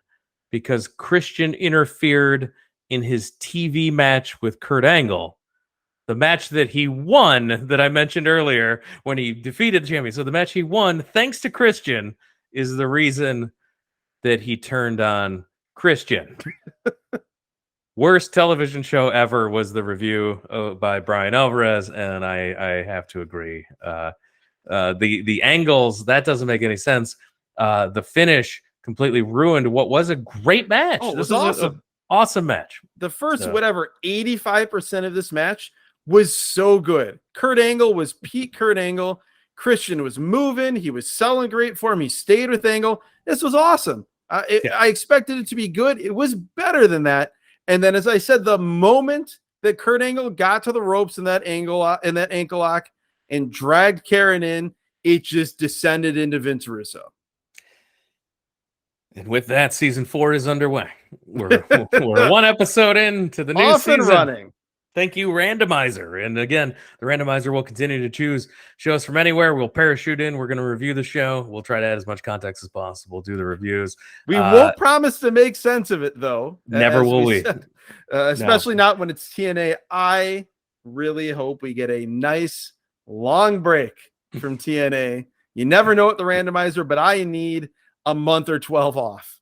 because Christian interfered in his TV match with Kurt Angle, the match that he won that I mentioned earlier when he defeated the champion. So the match he won, thanks to Christian, is the reason that he turned on Christian. Worst television show ever was the review by Brian Alvarez, and I have to agree. The angles, that doesn't make any sense. The finish completely ruined what was a great match. Oh, this was awesome. Awesome match. The first 85% of this match was so good. Kurt Angle was peak Kurt Angle. Christian was moving. He was selling great for him. He stayed with Angle. This was awesome. I expected it to be good. It was better than that. And then, as I said, the moment that Kurt Angle got to the ropes in that ankle lock and dragged Karen in, it just descended into Vince Russo. And with that, season 4 is underway. We're 1 episode into the new season. Running. Thank you, Randomizer. And again, the Randomizer will continue to choose shows from anywhere. We'll parachute in. We're going to review the show. We'll try to add as much context as possible, do the reviews. We won't promise to make sense of it, though. Never will we. Especially not when it's TNA. I really hope we get a nice long break from TNA. You never know with the Randomizer, but I need a month or 12 off.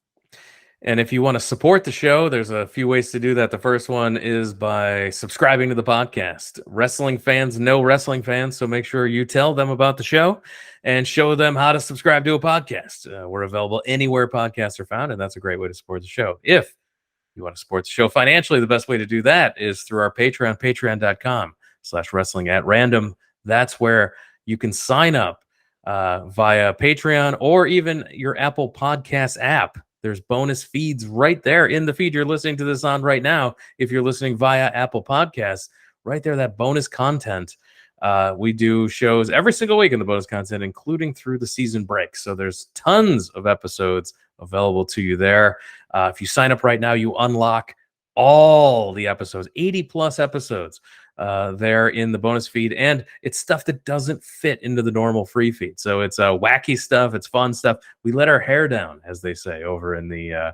And if you want to support the show, there's a few ways to do that. The first one is by subscribing to the podcast. Wrestling fans know wrestling fans, so make sure you tell them about the show and show them how to subscribe to a podcast. We're available anywhere podcasts are found, and that's a great way to support the show. If you want to support the show financially, the best way to do that is through our Patreon, patreon.com/wrestling@random. That's where you can sign up via Patreon or even your Apple Podcast app. There's bonus feeds right there in the feed you're listening to this on right now. If you're listening via Apple Podcasts, right there, that bonus content. We do shows every single week in the bonus content, including through the season break. So there's tons of episodes available to you there. If you sign up right now, you unlock all the episodes, 80 plus episodes there in the bonus feed. And it's stuff that doesn't fit into the normal free feed. So it's wacky stuff. It's fun stuff. We let our hair down, as they say, over in the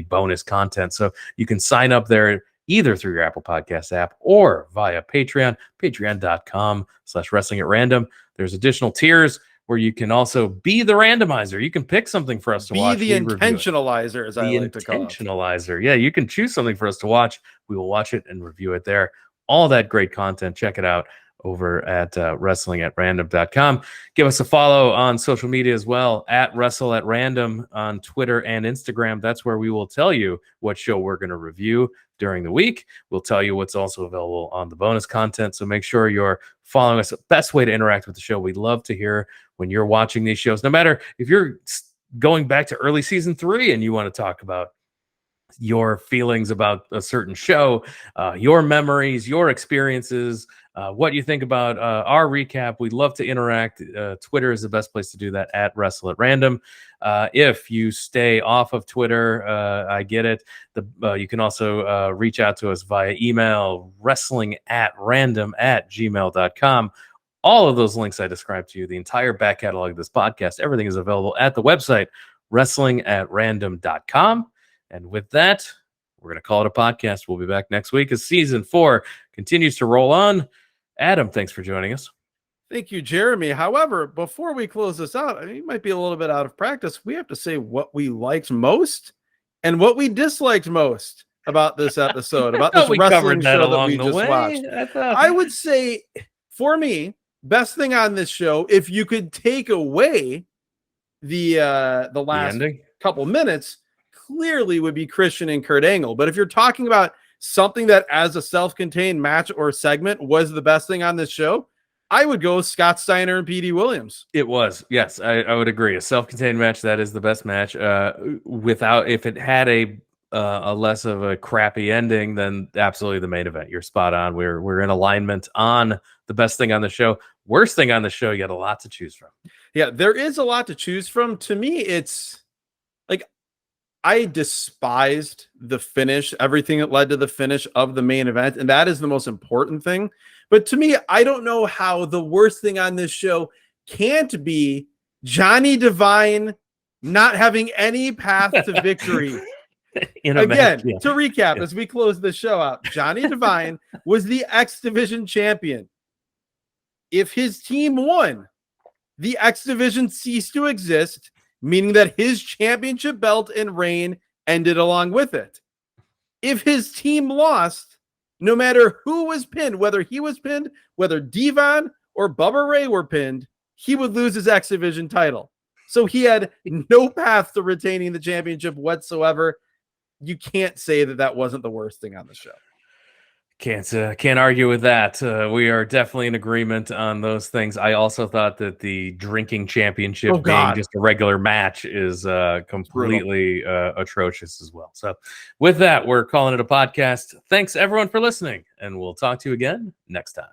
bonus content. So you can sign up there either through your Apple Podcast app or via Patreon, patreon.com/wrestling at random. There's additional tiers where you can also be the randomizer. You can pick something for us to watch. Be the intentionalizer, as I like to call it. Intentionalizer. Yeah, you can choose something for us to watch. We will watch it and review it there. All that great content. Check it out over at wrestlingatrandom.com. Give us a follow on social media as well, at WrestleAtRandom on Twitter and Instagram. That's where we will tell you what show we're going to review during the week. We'll tell you what's also available on the bonus content. So make sure you're following us. The best way to interact with the show. We'd love to hear when you're watching these shows, no matter if you're going back to early season 3 and you want to talk about your feelings about a certain show, your memories, your experiences, what you think about our recap. We'd love to interact. Twitter is the best place to do that, at Wrestle at Random. If you stay off of Twitter, I get it. You can also reach out to us via email, wrestlingatrandom@gmail.com. All of those links I described to you, the entire back catalog of this podcast, everything is available at the website, wrestlingatrandom.com. And with that, we're going to call it a podcast. We'll be back next week as season 4 continues to roll on. Adam, thanks for joining us. Thank you, Jeremy. However, before we close this out, I mean, you might be a little bit out of practice. We have to say what we liked most and what we disliked most about this episode, about this wrestling show that we just watched. I would say, for me, best thing on this show, if you could take away the last couple minutes, clearly would be Christian and Kurt Angle. But if you're talking about something that as a self-contained match or segment was the best thing on this show, I would go Scott Steiner and Petey Williams. It was. Yes, I would agree. A self-contained match, that is the best match. If it had a less of a crappy ending, then absolutely the main event. You're spot on. We're in alignment on the best thing on the show. Worst thing on the show, you got a lot to choose from. Yeah, there is a lot to choose from. To me, it's like, I despised the finish, everything that led to the finish of the main event, and that is the most important thing. But to me, I don't know how the worst thing on this show can't be Johnny Devine not having any path to victory. Again, to recap, as we close the show out, Johnny Devine was the X Division champion. If his team won, the X Division ceased to exist, meaning that his championship belt and reign ended along with it. If his team lost, no matter who was pinned, whether he was pinned, whether Devon or Bubba Ray were pinned, he would lose his X Division title. So he had no path to retaining the championship whatsoever. You can't say that that wasn't the worst thing on the show. Can't argue with that. We are definitely in agreement on those things. I also thought that the drinking championship being just a regular match is completely atrocious as well. So with that, we're calling it a podcast. Thanks everyone for listening, and we'll talk to you again next time.